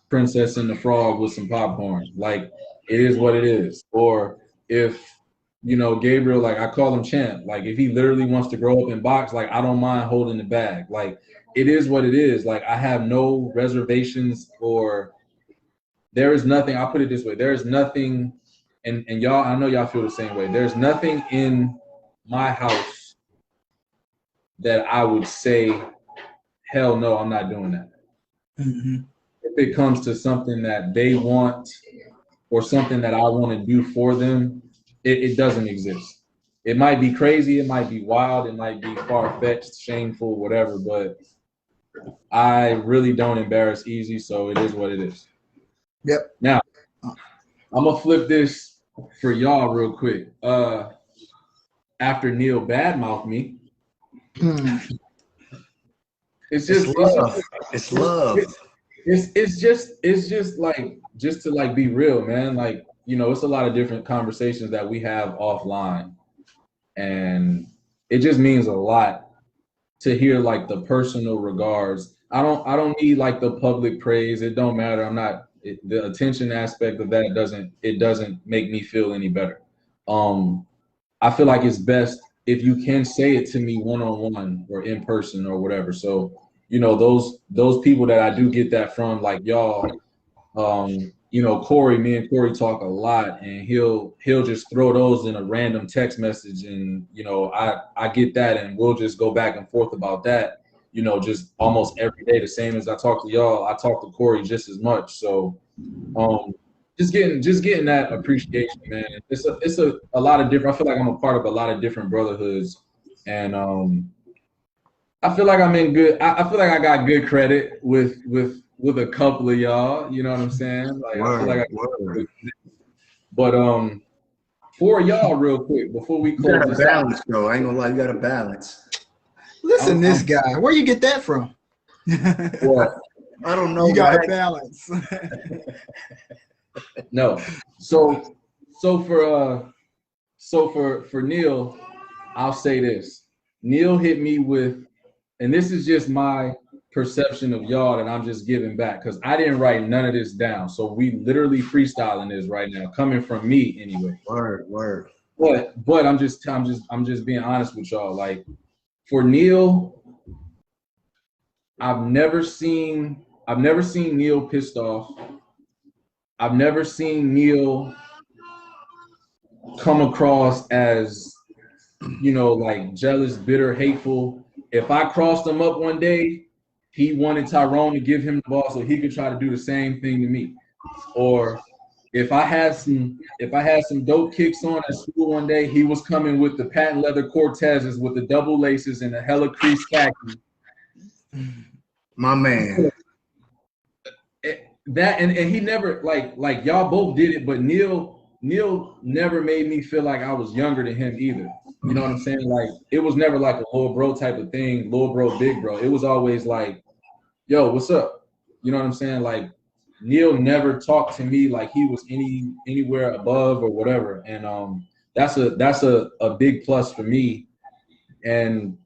Princess and the Frog with some popcorn. Like it is what it is. Or if Gabriel, like I call him Champ. Like if he literally wants to grow up in box, like I don't mind holding the bag. Like it is what it is. Like I have no reservations, or there is nothing. I'll put it this way: there is nothing, and y'all, I know y'all feel the same way. There's nothing in my house that I would say, hell no, I'm not doing that. Mm-hmm. If it comes to something that they want or something that I want to do for them, it doesn't exist. It might be crazy, it might be wild, it might be far-fetched, shameful, whatever, but I really don't embarrass easy, so it is what it is. Yep. Now, I'm gonna flip this for y'all real quick. After Neil badmouthed me, it's love. It's love. It's just like, just to like be real, man. Like, it's a lot of different conversations that we have offline, and it just means a lot to hear like the personal regards. I don't need like the public praise. It don't matter. The attention aspect of that doesn't make me feel any better. I feel like it's best if you can say it to me one-on-one or in person or whatever. So, those people that I do get that from, like y'all, Corey, me and Corey talk a lot, and he'll just throw those in a random text message, and I get that, and we'll just go back and forth about that, just almost every day. The same as I talk to y'all, I talk to Corey just as much. So just getting that appreciation, man. It's a lot of different. I feel like I'm a part of a lot of different brotherhoods, and I feel like I'm in good. I feel like I got good credit with a couple of y'all. You know what I'm saying? Like I feel like but for y'all, real quick, before we close, you got a balance, though. I ain't gonna lie, you got a balance. Listen, this guy, where you get that from? What? I don't know. You got a balance. No. So for Neil, I'll say this. Neil hit me with, and this is just my perception of y'all that I'm just giving back, because I didn't write none of this down. So we literally freestyling this right now, coming from me anyway. Word. But I'm just being honest with y'all. Like for Neil, I've never seen Neil pissed off. I've never seen Neil come across as, like jealous, bitter, hateful. If I crossed him up one day, he wanted Tyrone to give him the ball so he could try to do the same thing to me. Or if I had some dope kicks on at school one day, he was coming with the patent leather Cortezes with the double laces and the hella crease khaki. My man. That and he never like y'all both did it, but Neil never made me feel like I was younger than him either. You know what I'm saying? Like it was never like a little bro type of thing, little bro, big bro. It was always like, yo, what's up? You know what I'm saying? Like Neil never talked to me like he was anywhere above or whatever. And that's a big plus for me. And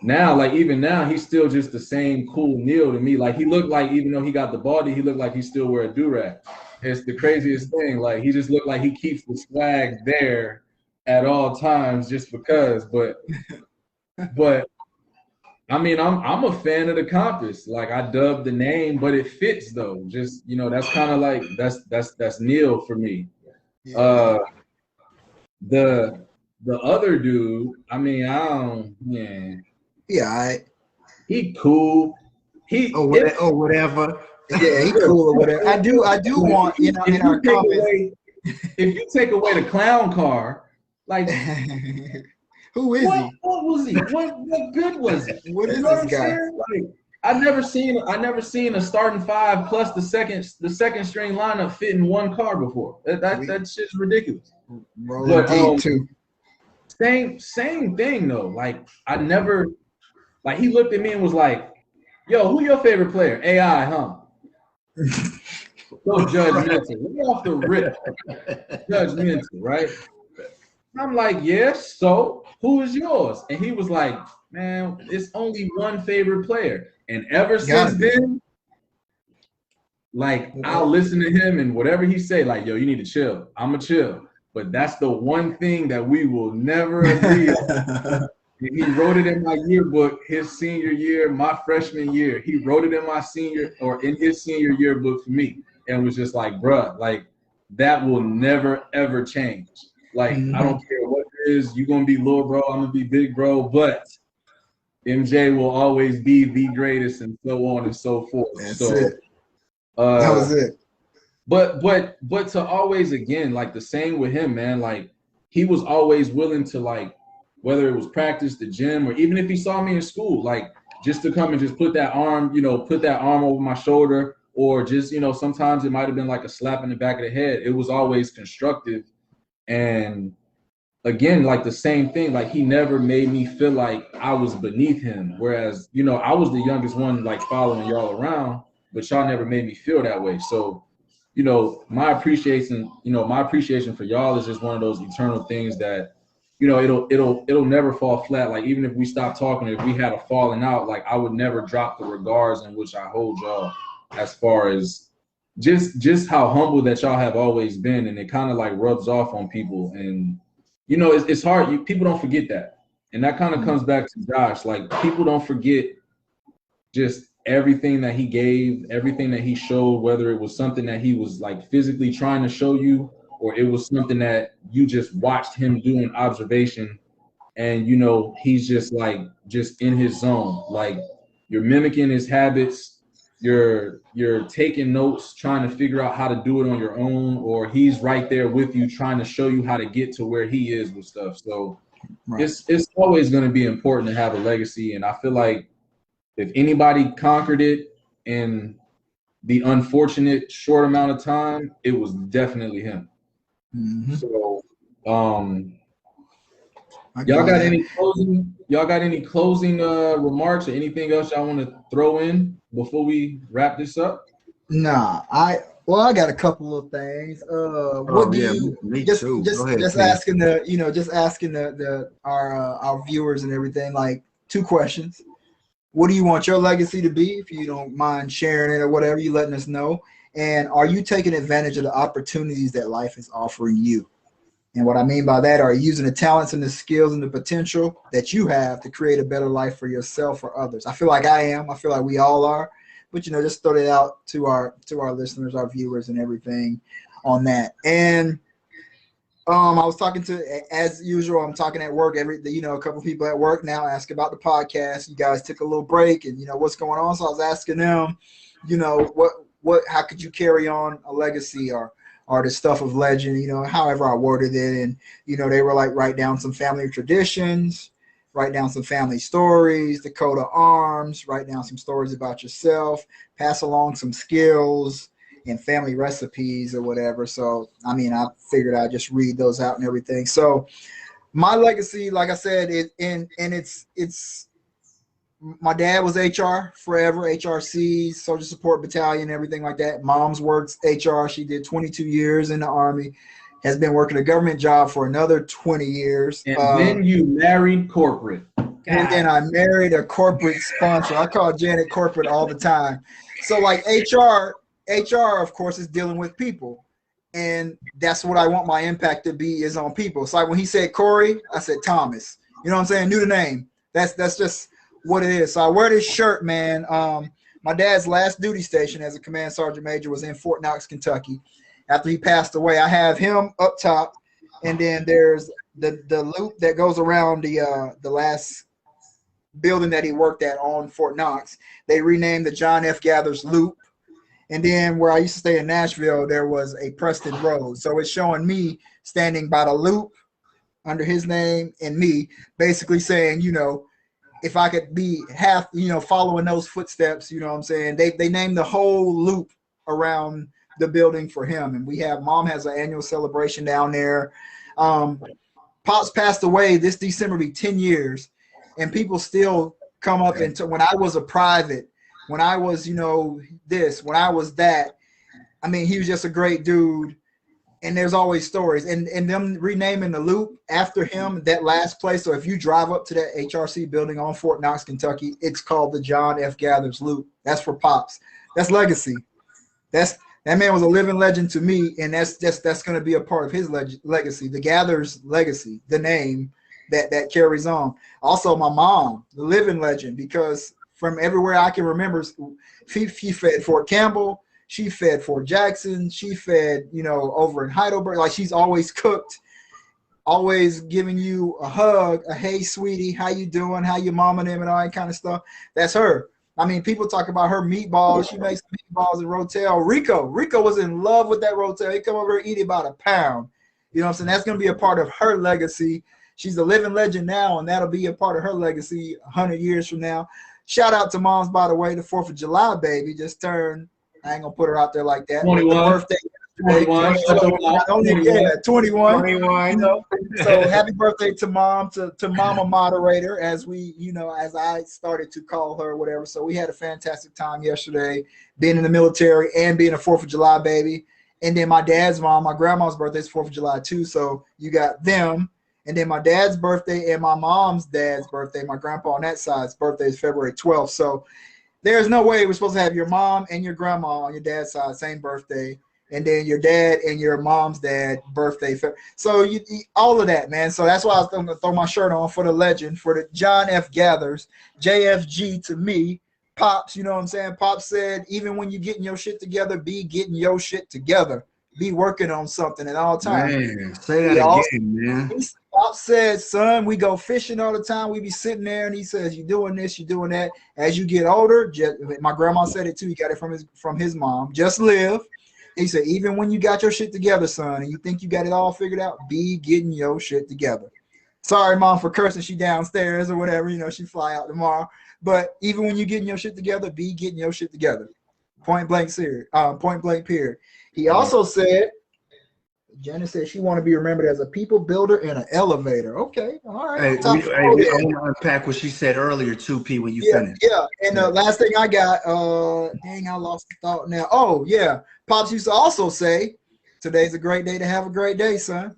now, like even now, he's still just the same cool Neil to me. Like he looked like, even though he got the baldy, he looked like he still wear a do-rag. It's the craziest thing. Like he just looked like he keeps the swag there at all times just because. But I mean, I'm a fan of the compass. Like I dubbed the name, but it fits though. Just that's kind of like that's Neil for me. Yeah. The other dude, I mean, Yeah, he cool. Whatever. Yeah, he cool or whatever. I do want in our comments. If you take away the clown car, like who is he? What was he? What good was he? What is this guy? Like, I never seen a starting five plus the second string lineup fit in one car before. That shit's ridiculous. Rolling But deep too. same thing though. Like I never, like he looked at me and was like, "Yo, who your favorite player? AI, huh?" So judgmental. We're off the rip. Judgmental, right? I'm like, yes. So who is yours? And he was like, man, it's only one favorite player. And ever since then, like I'll listen to him and whatever he say, like, yo, you need to chill. I'ma chill. But that's the one thing that we will never agree on. He wrote it in my yearbook his senior year, my freshman year. He wrote it in my in his senior yearbook for me. And was just like, bruh, like that will never ever change. Like, I don't care what it is, you're gonna be little bro, I'm gonna be big bro, but MJ will always be the greatest and so on and so forth. That's so it. That was it. But to always, again, like the same with him, man, like he was always willing to, like, whether it was practice, the gym, or even if he saw me in school, like just to come and just put that arm over my shoulder, or just, sometimes it might have been like a slap in the back of the head. It was always constructive. And again, like the same thing, like he never made me feel like I was beneath him. Whereas, I was the youngest one, like following y'all around, but y'all never made me feel that way. So, my appreciation for y'all is just one of those eternal things that, it'll never fall flat. Like even if we stop talking, if we had a falling out, like I would never drop the regards in which I hold y'all, as far as just how humble that y'all have always been. And it kind of like rubs off on people. And, it's hard. People don't forget that. And that kind of comes back to Josh. Like people don't forget just everything that he gave, everything that he showed, whether it was something that he was like physically trying to show you, or it was something that you just watched him do an observation. And, he's just in his zone. Like you're mimicking his habits. You're taking notes, trying to figure out how to do it on your own, or he's right there with you trying to show you how to get to where he is with stuff. So it's always going to be important to have a legacy. And I feel like if anybody conquered it in the unfortunate short amount of time, it was definitely him. So y'all got any closing remarks or anything else y'all want to throw in before we wrap this up? Nah, I got a couple of things. What do you just asking our viewers and everything, like 2 questions. What do you want your legacy to be? If you don't mind sharing it or whatever, you letting us know. And are you taking advantage of the opportunities that life is offering you? And what I mean by that, are you using the talents and the skills and the potential that you have to create a better life for yourself or others? I feel like I am. I feel like we all are. But, just throw it out to our listeners, our viewers and everything on that. And I was talking to, as usual, I'm talking at work. A couple people at work now ask about the podcast. You guys took a little break and, what's going on? So I was asking them, how could you carry on a legacy or the stuff of legend, however I worded it. And, they were like, write down some family traditions, write down some family stories, the coat of arms, write down some stories about yourself, pass along some skills and family recipes or whatever. So, I figured I'd just read those out and everything. So my legacy, like I said, it's my dad was HR forever, HRC, Social Support Battalion, everything like that. Mom's works HR. She did 22 years in the Army, has been working a government job for another 20 years. And then you married corporate. And then I married a corporate sponsor. I call Janet corporate all the time. So like HR, of course, is dealing with people. And that's what I want my impact to be, is on people. So like when he said Corey, I said Thomas. You know what I'm saying? Knew the name. That's just what it is. So I wear this shirt, man. My dad's last duty station as a command sergeant major was in Fort Knox, Kentucky. After he passed away, I have him up top, and then there's the loop that goes around the last building that he worked at on Fort Knox. They renamed the John F. Gathers Loop. And then where I used to stay in Nashville, there was a Preston Road. So it's showing me standing by the loop under his name and me, basically saying, if I could be half, following those footsteps, you know what I'm saying? They named the whole loop around the building for him. And Mom has an annual celebration down there. Pops passed away this December, be 10 years. And people still come up and when I was a private, when I was, this, when I was that, I mean, he was just a great dude. And there's always stories, and them renaming the loop after him, that last place. So if you drive up to that HRC building on Fort Knox, Kentucky, it's called the John F. Gathers Loop. That's for Pops. That's legacy. That man was a living legend to me, and that's going to be a part of his legacy. The Gathers legacy, the name that carries on. Also, my mom, the living legend, because from everywhere I can remember, she fed Fort Campbell. She fed Fort Jackson. She fed, over in Heidelberg. Like, she's always cooked, always giving you a hug, a hey, sweetie, how you doing? How your mom and them and all that kind of stuff. That's her. I mean, people talk about her meatballs. She makes meatballs in Rotel. Rico was in love with that Rotel. He come over here and eat about a pound. You know what I'm saying? That's going to be a part of her legacy. She's a living legend now, and that'll be a part of her legacy 100 years from now. Shout out to moms, by the way. The 4th of July baby just turned. I ain't gonna put her out there like that. 21. Birthday. 21. 21. So happy birthday to mom, to mama moderator, as we, as I started to call her, whatever. So we had a fantastic time yesterday, being in the military and being a 4th of July baby. And then my dad's mom, my grandma's birthday is 4th of July too. So you got them. And then my dad's birthday and my mom's dad's birthday, my grandpa on that side's birthday is February 12th. So there's no way we're supposed to have your mom and your grandma on your dad's side, same birthday, and then your dad and your mom's dad birthday. So all of that, man. So that's why I was going to throw my shirt on for the legend, for the John F. Gathers, JFG to me, Pops. You know what I'm saying? Pops said, even when you're getting your shit together, be getting your shit together. Be working on something at all times. Man, say that again, man. Pops said, son, we go fishing all the time. We be sitting there, and he says, you're doing this, you're doing that. As you get older, my grandma said it too. He got it from his mom. Just live. He said, even when you got your shit together, son, and you think you got it all figured out, be getting your shit together. Sorry, mom, for cursing. She downstairs or whatever. She fly out tomorrow. But even when you're getting your shit together, be getting your shit together. Point blank period. He also said, Janice said she want to be remembered as a people builder and an elevator. Okay, all right. I want to unpack what she said earlier too, P, when you finish. Yeah, and the last thing I got, dang, I lost the thought now. Oh, yeah. Pops used to also say, today's a great day to have a great day, son.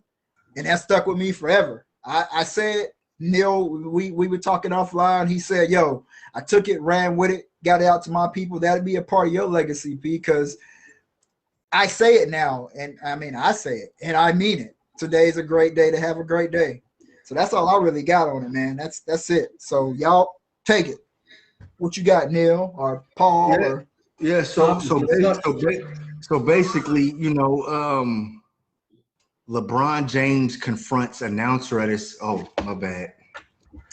And that stuck with me forever. I said, Neil, we were talking offline. He said, yo, I took it, ran with it, got it out to my people. That'll be a part of your legacy, P, because I say it now, and I say it, and I mean it. Today's a great day to have a great day. So that's all I really got on it, man. That's it. So y'all take it. What you got, Neil or Paul? So basically, LeBron James confronts announcer at his. Oh, my bad.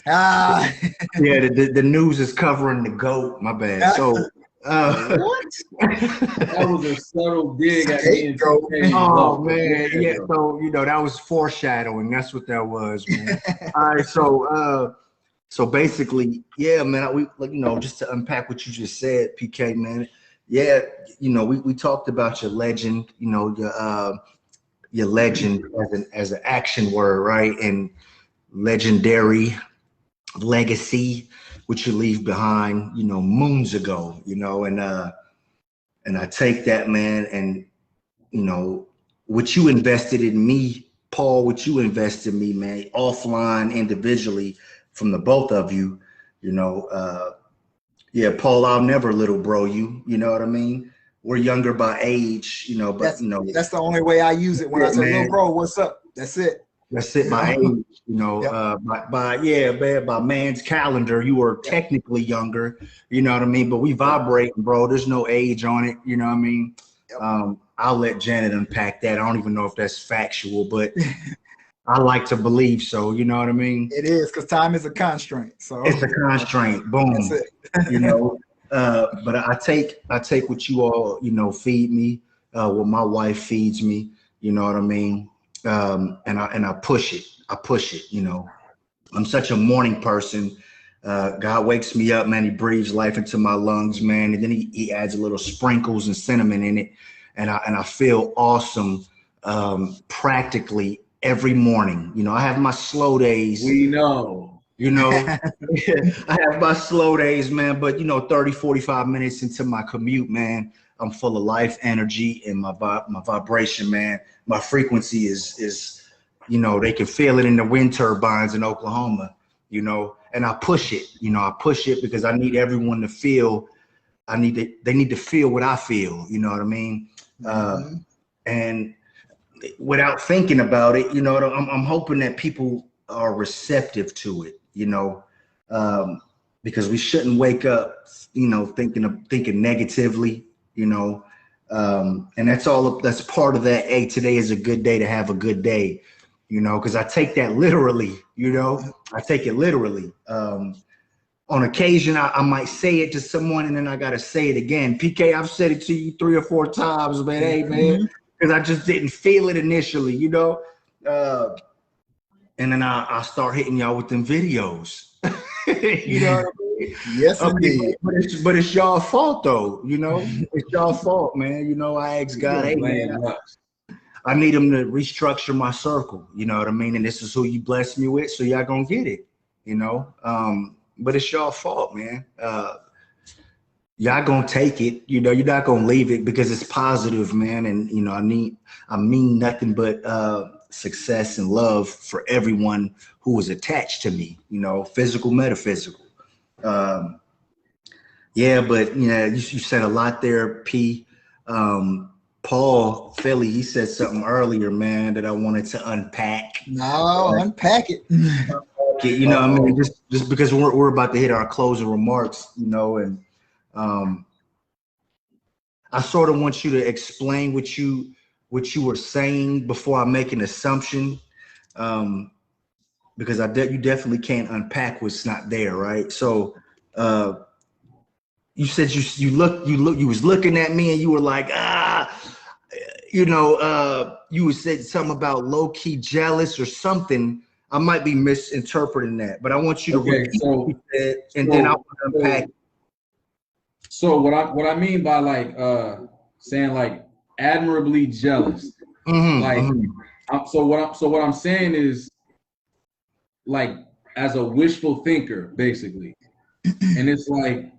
Yeah, the news is covering the GOAT. My bad. So. What? That was a subtle dig at me. Oh man, yeah. So that was foreshadowing. That's what that was, man. All right, so basically, yeah, man. We just to unpack what you just said, PK, man. Yeah, we talked about your legend. Your legend as an action word, right? And legendary, legacy, which you leave behind, moons ago, and I take that, man, and what you invested in me, Paul, what you invested in me, man, offline, individually, from the both of you, yeah, Paul, I'll never little bro you, you know what I mean? We're younger by age, but that's the only way I use it when I say, little bro, what's up? That's it. That's it by age, yep. By man's calendar, you were technically younger, you know what I mean? But we vibrating, bro. There's no age on it, you know what I mean? Yep. I'll let Janet unpack that. I don't even know if that's factual, but I like to believe so, you know what I mean? It is, because time is a constraint. So it's a constraint. Boom. That's it. But I take what you all, feed me, what my wife feeds me, you know what I mean? And I push it. I'm such a morning person. God wakes me up, man. He breathes life into my lungs, man. And then he adds a little sprinkles and cinnamon in it. And I feel awesome practically every morning. You know, I have my slow days. We know. You know, I have my slow days, man. But, 30, 45 minutes into my commute, man, I'm full of life energy, and my vibration, man. My frequency is, they can feel it in the wind turbines in Oklahoma, and I push it, I push it because I need everyone to feel, they need to feel what I feel, you know what I mean? And without thinking about it, I'm hoping that people are receptive to it, because we shouldn't wake up, thinking negatively, and that's part of that. Hey, today is a good day to have a good day, because I take that literally, I take it literally. On occasion, I might say it to someone and then I got to say it again. PK, I've said it to you 3 or 4 times, man. Hey, man, because I just didn't feel it initially, and then I start hitting y'all with them videos. You know what I mean? Yes, indeed. But it's y'all fault though, it's y'all fault, man. I asked God, hey man, I need him to restructure my circle, you know what I mean? And this is who you bless me with, so y'all gonna get it, but it's y'all fault, man. Y'all gonna take it, you're not gonna leave it because it's positive, man. And I mean nothing but success and love for everyone who is attached to me, physical, metaphysical. Yeah, but you said a lot there, P. Paul Philly, he said something earlier, man, that I wanted to unpack. No, unpack it. Okay, I mean, just because we're about to hit our closing remarks, and I sort of want you to explain what you were saying before I make an assumption, because you definitely can't unpack what's not there, right? So you said you was looking at me and you were like, you said something about low-key jealous or something. I might be misinterpreting that, but I want you to repeat what you said, and then I'll unpack it. So what I mean by saying like admirably jealous, so what I'm saying is like as a wishful thinker, basically, and it's like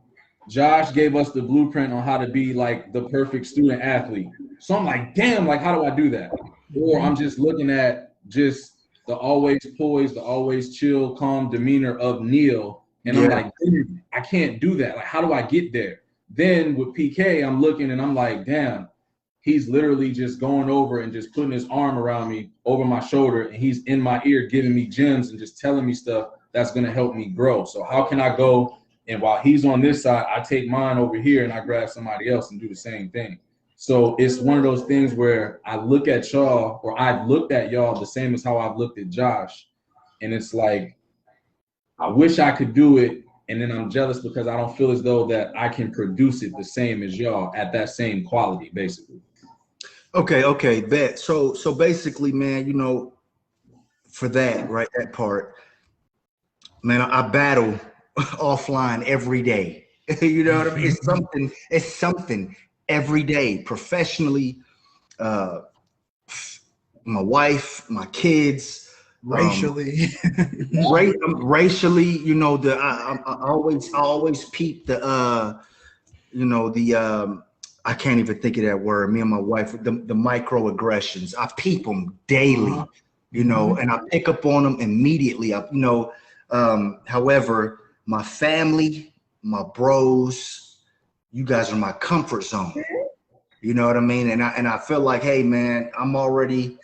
Josh gave us the blueprint on how to be like the perfect student athlete. So I'm like, damn, like how do I do that? Or I'm just looking at just the always poised, the always chill, calm demeanor of Neil, and I'm like, dude, I can't do that. Like, how do I get there? Then with PK, I'm looking and I'm like, damn, he's literally just going over and just putting his arm around me over my shoulder, and he's in my ear giving me gems and just telling me stuff that's gonna help me grow. So how can I go, and while he's on this side, I take mine over here and I grab somebody else and do the same thing. So it's one of those things where I look at y'all, or I've looked at y'all the same as how I've looked at Josh, and it's like, I wish I could do it, and then I'm jealous because I don't feel as though that I can produce it the same as y'all at that same quality, basically. Okay, bet. So basically, man, for that, right, that part, man, I battle offline every day. You know what I mean? It's something every day, professionally, my wife, my kids, racially, racially, I always peep the, I can't even think of that word. Me and my wife, the microaggressions, I peep them daily, and I pick up on them immediately. However, my family, my bros, you guys are my comfort zone. You know what I mean? And I feel like, hey man, I've already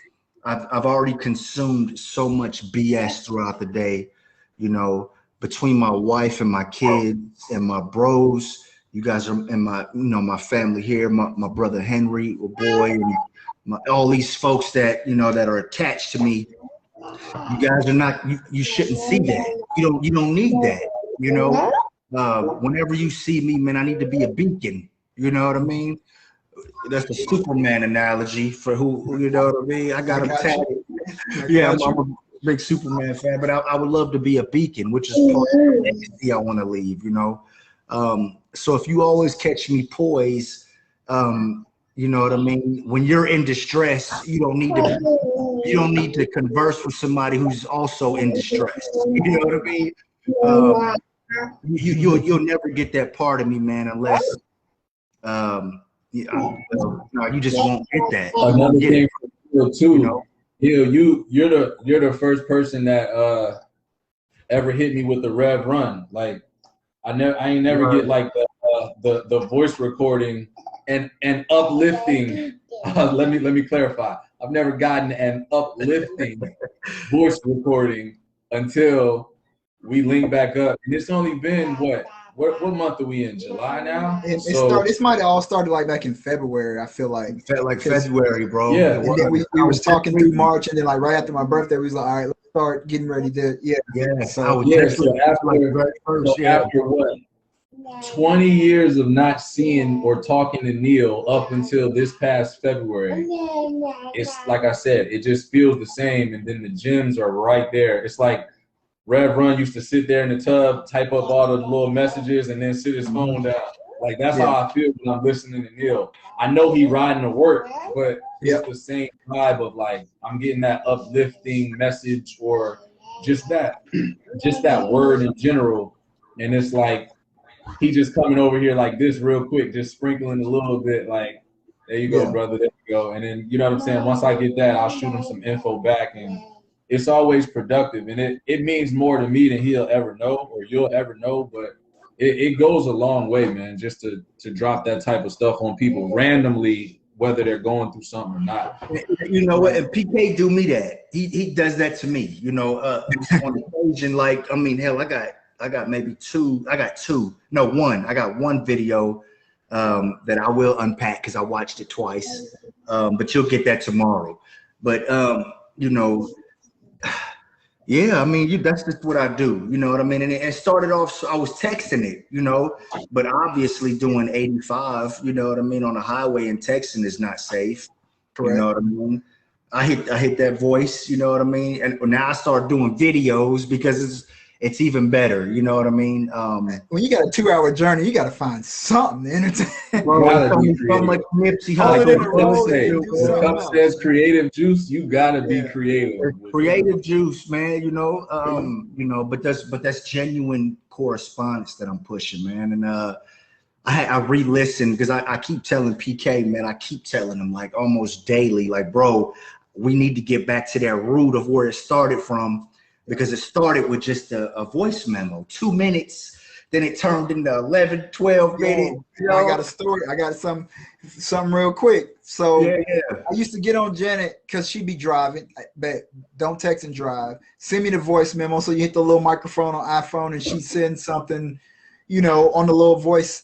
consumed so much BS throughout the day, between my wife and my kids and my bros. You guys are in my, my family here, my brother Henry, a boy, and all these folks that, that are attached to me. You guys are not, you shouldn't see that. You don't need that, whenever you see me, man, I need to be a beacon. You know what I mean? That's the Superman analogy for who you know what I mean? I got him tagged. Yeah, big Superman fan, but I would love to be a beacon, which is part of the legacy I want to leave, you know. So if you always catch me poised, you know what I mean? When you're in distress, you don't need to converse with somebody who's also in distress. You know what I mean? You'll never get that part of me, man, unless you just won't get that. Another thing for too, you know? You're the first person that ever hit me with the Rev Run. Like I ain't never get like the voice recording and uplifting. Let me clarify. I've never gotten an uplifting voice recording until we link back up. And it's only been what month are we in? July now? This might have all started like back in February, I feel like. It felt like February, bro. Yeah. And then we was talking through March, and then like right after my birthday, we was like, all right, let's start getting ready to after what? 20 years of not seeing or talking to Neil up until this past February. It's like I said, it just feels the same, and then the gems are right there. It's like Rev Run used to sit there in the tub, type up all the little messages, and then sit his phone down. Like that's how I feel when I'm listening to Neil. I know he riding to work, but it's the same vibe of like I'm getting that uplifting message or just that word in general. And it's like he just coming over here like this real quick, just sprinkling a little bit like, there you go, brother, there you go. And then, you know what I'm saying? Once I get that, I'll shoot him some info back, and it's always productive. And it means more to me than he'll ever know or you'll ever know, but it goes a long way, man, just to drop that type of stuff on people randomly, whether they're going through something or not. You know what? And PK do me that. He does that to me, you know, on occasion. Like, I mean, hell, I got maybe two. I got one. I got one video that I will unpack because I watched it twice. But you'll get that tomorrow. But you know, yeah, I mean, that's just what I do. You know what I mean? And it started off, so I was texting it, you know, but obviously doing 85, you know what I mean, on the highway and texting is not safe. Correct. You know what I mean? I hit that voice, you know what I mean? And now I start doing videos because it's even better, you know what I mean? When you got a 2-hour journey, you got to find something to entertain. Like Nipsey Hussle. Cup says creative juice. You gotta be creative. Creative juice, man. You know, but that's genuine correspondence that I'm pushing, man. And I re-listen because I keep telling PK, man. I keep telling him like almost daily, like, bro, we need to get back to that root of where it started from. Because it started with just a voice memo, 2 minutes, then it turned into 11, 12 minutes. You know? I got a story. I got something real quick. So I used to get on Janet because she'd be driving, but don't text and drive. Send me the voice memo. So you hit the little microphone on iPhone and she sends something, you know, on the little voice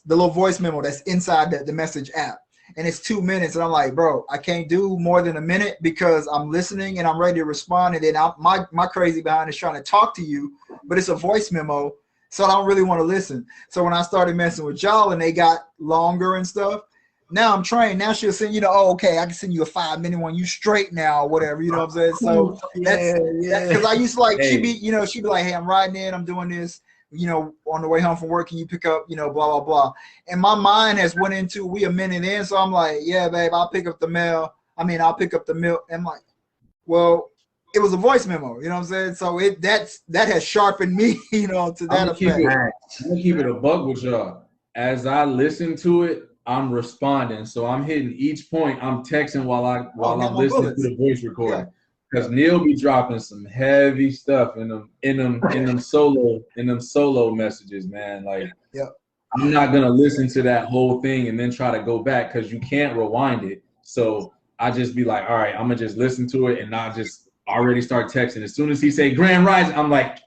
memo that's inside the message app. And it's 2 minutes, and I'm like, bro, I can't do more than a minute because I'm listening and I'm ready to respond. And then my crazy behind is trying to talk to you, but it's a voice memo, so I don't really want to listen. So when I started messing with y'all and they got longer and stuff, now I'm trained. Now she'll send you oh, okay, I can send you a 5-minute one. You straight now, or whatever. You know what I'm saying? So that's because I used to like she'd be like, hey, I'm riding in, I'm doing this. You know, on the way home from work, can you pick up, you know, blah, blah, blah. And my mind has went into, we a minute in. So I'm like, yeah, babe, I'll pick up the mail. I'll pick up the milk. And I'm like, well, it was a voice memo, you know what I'm saying? So that has sharpened me, you know, to that effect. I'm gonna keep it a bug with y'all. As I listen to it, I'm responding. So I'm hitting each point. I'm texting while I'm listening to the voice recording. Yeah. Because Neil be dropping some heavy stuff in them solo messages, man. Like, I'm not gonna listen to that whole thing and then try to go back because you can't rewind it. So I just be like, all right, I'm gonna just listen to it and not just already start texting. As soon as he say Grand Rising, I'm like,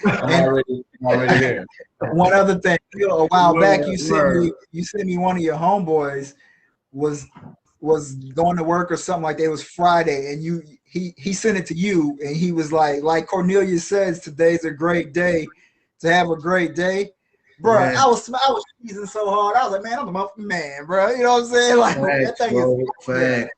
I'm already there. One other thing, a while back, you sent me one of your homeboys was going to work or something like that. It was Friday, and he sent it to you, and he was like Cornelia says, today's a great day to have a great day, bro. I was squeezing so hard. I was like, man, I'm the motherfucking man, bro. You know what I'm saying? Like that thing is fact.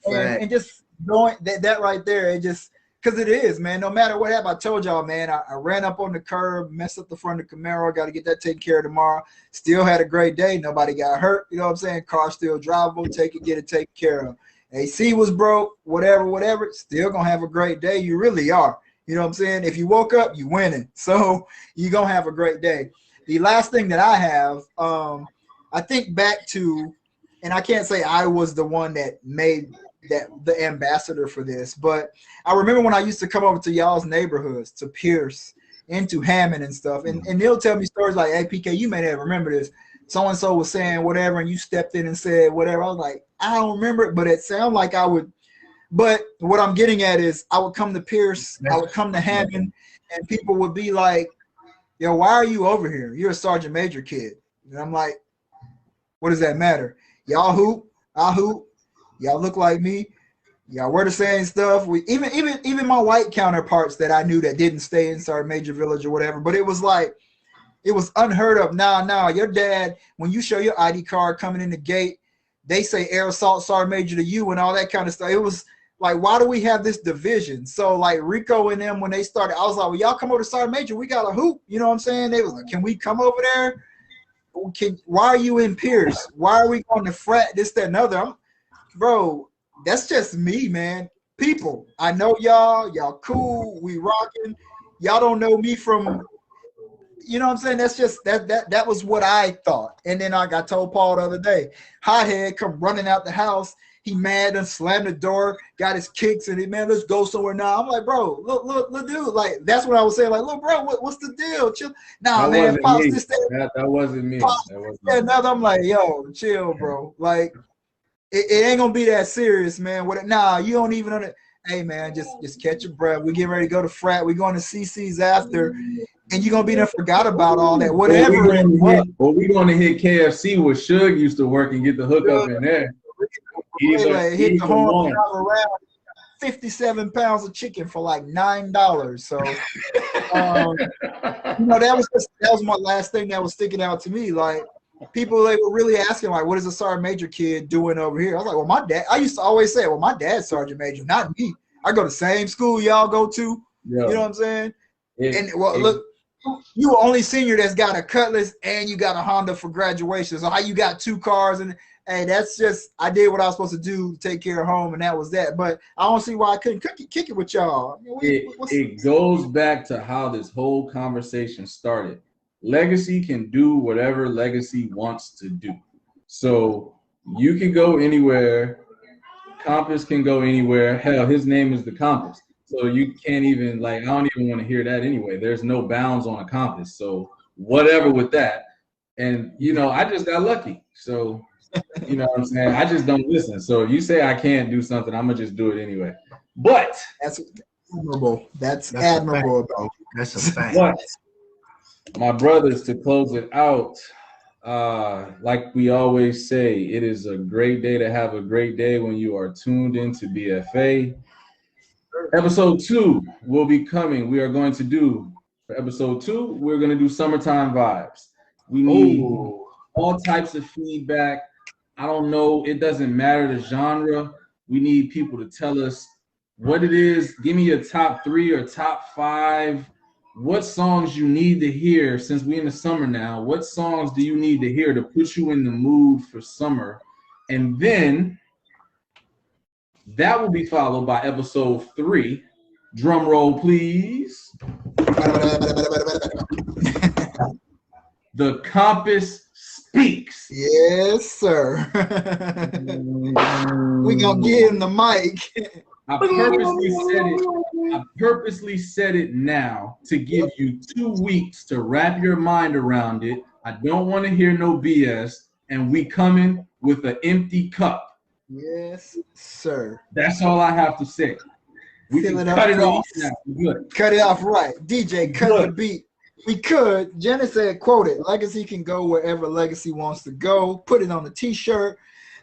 And just going that right there, it just Because it is, man. No matter what happened, I told y'all, man, I ran up on the curb, messed up the front of the Camaro. Got to get that taken care of tomorrow. Still had a great day. Nobody got hurt. You know what I'm saying? Car still drivable. Take it, get it taken care of. AC was broke. Whatever. Still going to have a great day. You really are. You know what I'm saying? If you woke up, you winning. So you're going to have a great day. The last thing that I have, I think back to, and I can't say I was the one that made that the ambassador for this, but I remember when I used to come over to y'all's neighborhoods, to Pierce, into Hammond and stuff, and they'll tell me stories like, hey, PK, you may not remember this. So-and-so was saying whatever, and you stepped in and said whatever. I was like, I don't remember it, but it sounded like I would. But what I'm getting at is I would come to Pierce, I would come to Hammond, and people would be like, yo, why are you over here? You're a Sergeant Major kid. And I'm like, what does that matter? Y'all hoop, I hoop. Y'all look like me. Y'all wear the same stuff. We even my white counterparts that I knew that didn't stay in Sergeant Major Village or whatever. But it was like, it was unheard of. Now, your dad, when you show your ID card coming in the gate, they say Air Assault Sergeant Major to you and all that kind of stuff. It was like, why do we have this division? So like Rico and them, when they started, I was like, well, y'all come over to Sergeant Major. We got a hoop. You know what I'm saying? They was like, can we come over there? Why are you in Pierce? Why are we going to frat, this, that, and other? Bro, that's just me, man. People, I know y'all cool, we rocking. Y'all don't know me from, you know what I'm saying? That's just that was what I thought. And then I got told Paul the other day, hothead come running out the house. He mad and slammed the door, got his kicks, and he, man, let's go somewhere now. I'm like, bro, look, dude, like that's what I was saying. Like, look, bro, what's the deal? Chill. Nah, That man, Pops, wasn't me. this, that Wasn't me. Pops, That wasn't that, me. another. I'm like, yo, chill, bro. Like, it ain't gonna be that serious, man. Nah, you don't even under. Hey, man, just catch your breath. We getting ready to go to frat. We going to CC's after, and you're gonna be there. Forgot about all that. Whatever. We going to hit KFC where Suge used to work and get the hookup in there. Hit the horn, drive around. 57 pounds of chicken for like $9. So, you know, that was my last thing that was sticking out to me. Like, people, they were really asking, like, what is a Sergeant Major kid doing over here? I was like, well, my dad, I used to always say, well, my dad's Sergeant Major, not me. I go to the same school y'all go to. Yeah. You know what I'm saying? Look, you were only senior that's got a Cutlass and you got a Honda for graduation. So how you got 2 cars? And hey, that's just, I did what I was supposed to do to take care of home, and that was that. But I don't see why I couldn't kick it with y'all. I mean, it goes back to how this whole conversation started. Legacy can do whatever Legacy wants to do. So you can go anywhere. Compass can go anywhere. Hell, his name is the Compass. So you can't even, like, I don't even want to hear that anyway. There's no bounds on a compass. So whatever with that. And, you know, I just got lucky. So, you know what I'm saying? I just don't listen. So if you say I can't do something, I'm going to just do it anyway. But that's admirable. That's admirable. That's a fact. But my brothers, to close it out, like we always say, it is a great day to have a great day when you are tuned into BFA. Episode 2 will be coming. We are going to do, for episode 2, we're going to do summertime vibes. We need all types of feedback. I don't know. It doesn't matter the genre. We need people to tell us what it is. Give me your top 3 or top 5. What songs you need to hear, since we're in the summer now. What songs do you need to hear to put you in the mood for summer? And then that will be followed by episode 3. Drum roll, please. The Compass Speaks. Yes, sir. We gonna give him the mic. I purposely said it now to give you 2 weeks to wrap your mind around it. I don't want to hear no BS, and we coming with an empty cup. Yes, sir. That's all I have to say. We can cut it off now. Good. Cut it off right. DJ, cut the beat. We could. Jenna said, quote it, Legacy can go wherever Legacy wants to go. Put it on the t-shirt.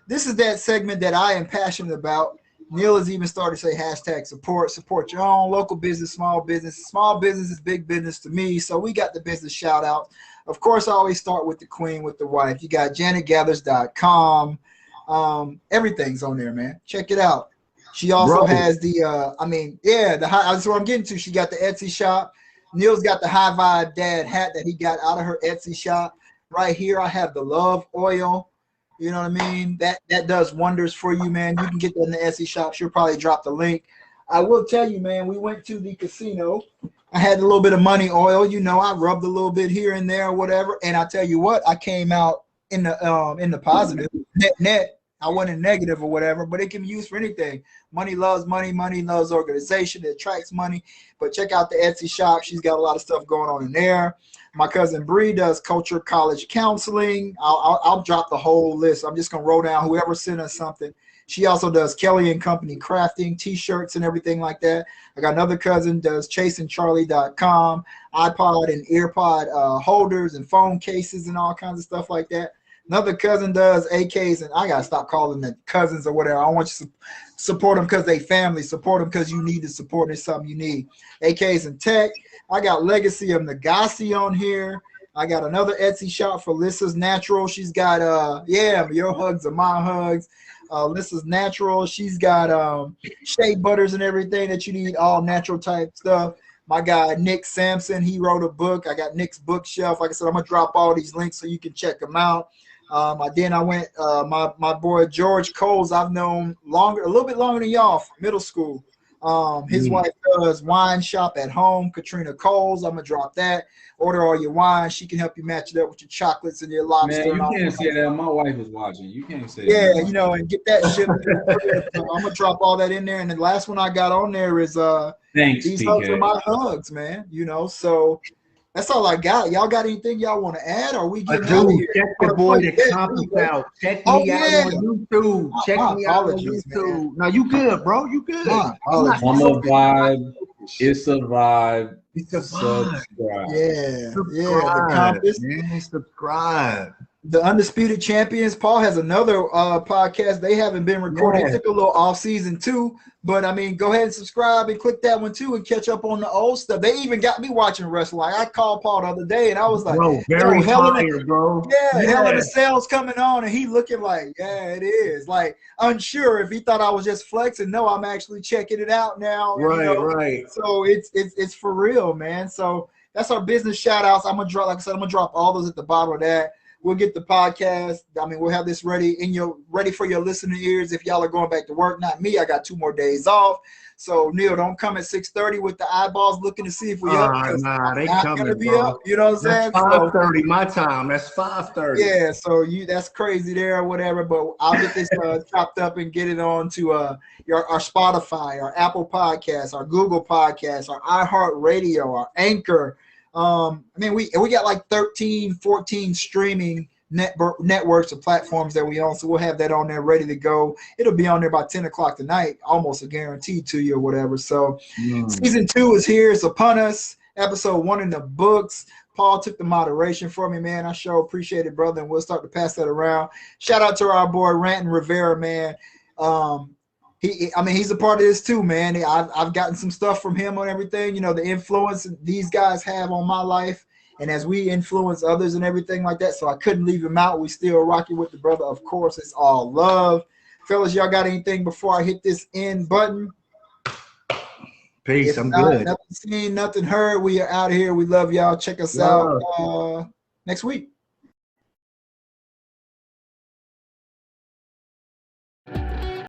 This is that segment that I am passionate about. Neil has even started to say hashtag support your own local business, small business. Small business is big business to me. So we got the business shout out. Of course, I always start with the queen, with the wife. You got janetgathers.com. Everything's on there, man. Check it out. She also Bro. has the, that's what I'm getting to. She got the Etsy shop. Neil's got the High Vibe Dad hat that he got out of her Etsy shop. Right here, I have the Love Oil. You know what I mean? That does wonders for you, man. You can get that in the Etsy shop. She'll probably drop the link. I will tell you, man, we went to the casino. I had a little bit of money oil. You know, I rubbed a little bit here and there or whatever. And I tell you what, I came out in the positive. Net. I wasn't negative or whatever, but it can be used for anything. Money loves money. Money loves organization. It attracts money. But check out the Etsy shop. She's got a lot of stuff going on in there. My cousin Bree does culture college counseling. I'll drop the whole list. I'm just going to roll down whoever sent us something. She also does Kelly and Company crafting, T-shirts and everything like that. I got another cousin does chaseandcharlie.com, iPod and earpod holders and phone cases and all kinds of stuff like that. Another cousin does AKs, and I got to stop calling them cousins or whatever. I want you to support them because they family. Support them because you need to support. It's something you need. AKs and tech. I got Legacy of Nagasi on here. I got another Etsy shop for Lissa's Natural. She's got, your hugs are my hugs. Lissa's Natural. She's got shea butters and everything that you need, all natural type stuff. My guy, Nick Sampson, he wrote a book. I got Nick's bookshelf. Like I said, I'm going to drop all these links so you can check them out. Then I went, my boy George Coles, I've known a little bit longer than y'all from middle school. His wife does wine shop at home, Katrina Coles. I'm going to drop that. Order all your wine. She can help you match it up with your chocolates and your lobster. Man, you can't say that. My wife is watching. You can't say that. Yeah, you know, and get that shit. So I'm going to drop all that in there. And the last one I got on there is Thanks, these PK. hugs are my hugs, man. You know, so that's all I got. Y'all got anything y'all want to add? Or we getting out of here? Check the boy that comments out. Check me out on YouTube. Check me out on YouTube. No, you good, bro. You good. I'm a vibe. It's a vibe. It's a vibe. Subscribe. The compass. Man, subscribe. The Undisputed Champions. Paul has another podcast. They haven't been recording. It took a little off season too, but I mean, go ahead and subscribe and click that one too and catch up on the old stuff. They even got me watching wrestling. Like, I called Paul the other day and I was like, bro, very tired, bro. Hell in the Cell's coming on, and he looking like, yeah, it is. Like, unsure if he thought I was just flexing. No, I'm actually checking it out now. Right. So it's for real, man. So that's our business shout outs. I'm gonna drop, like I said, I'm gonna drop all those at the bottom of that. We'll get the podcast. I mean, we'll have this ready for your listening ears if y'all are going back to work. Not me. I got 2 more days off. So Neil, don't come at 6:30 with the eyeballs looking to see if we up. Nah, they not coming, gonna be bro. up. You know what I'm saying? 5:30 my time. That's 5:30. Yeah. So that's crazy there or whatever. But I'll get this chopped up and get it on to our Spotify, our Apple Podcasts, our Google Podcasts, our iHeartRadio, our Anchor. I mean, we got like 13, 14 streaming networks or platforms that we own, so we'll have that on there ready to go. It'll be on there by 10 o'clock tonight, almost a guarantee to you or whatever. So Season 2 is here. It's upon us. Episode 1 in the books. Paul took the moderation for me, man. I sure appreciate it, brother, and we'll start to pass that around. Shout out to our boy Ranton Rivera, man. He's a part of this too, man. I've gotten some stuff from him on everything, you know, the influence these guys have on my life, and as we influence others and everything like that. So I couldn't leave him out. We still rocking with the brother. Of course, it's all love. Fellas, y'all got anything before I hit this end button? Peace. I'm good. Nothing seen, nothing heard. We are out of here. We love y'all. Check us out next week.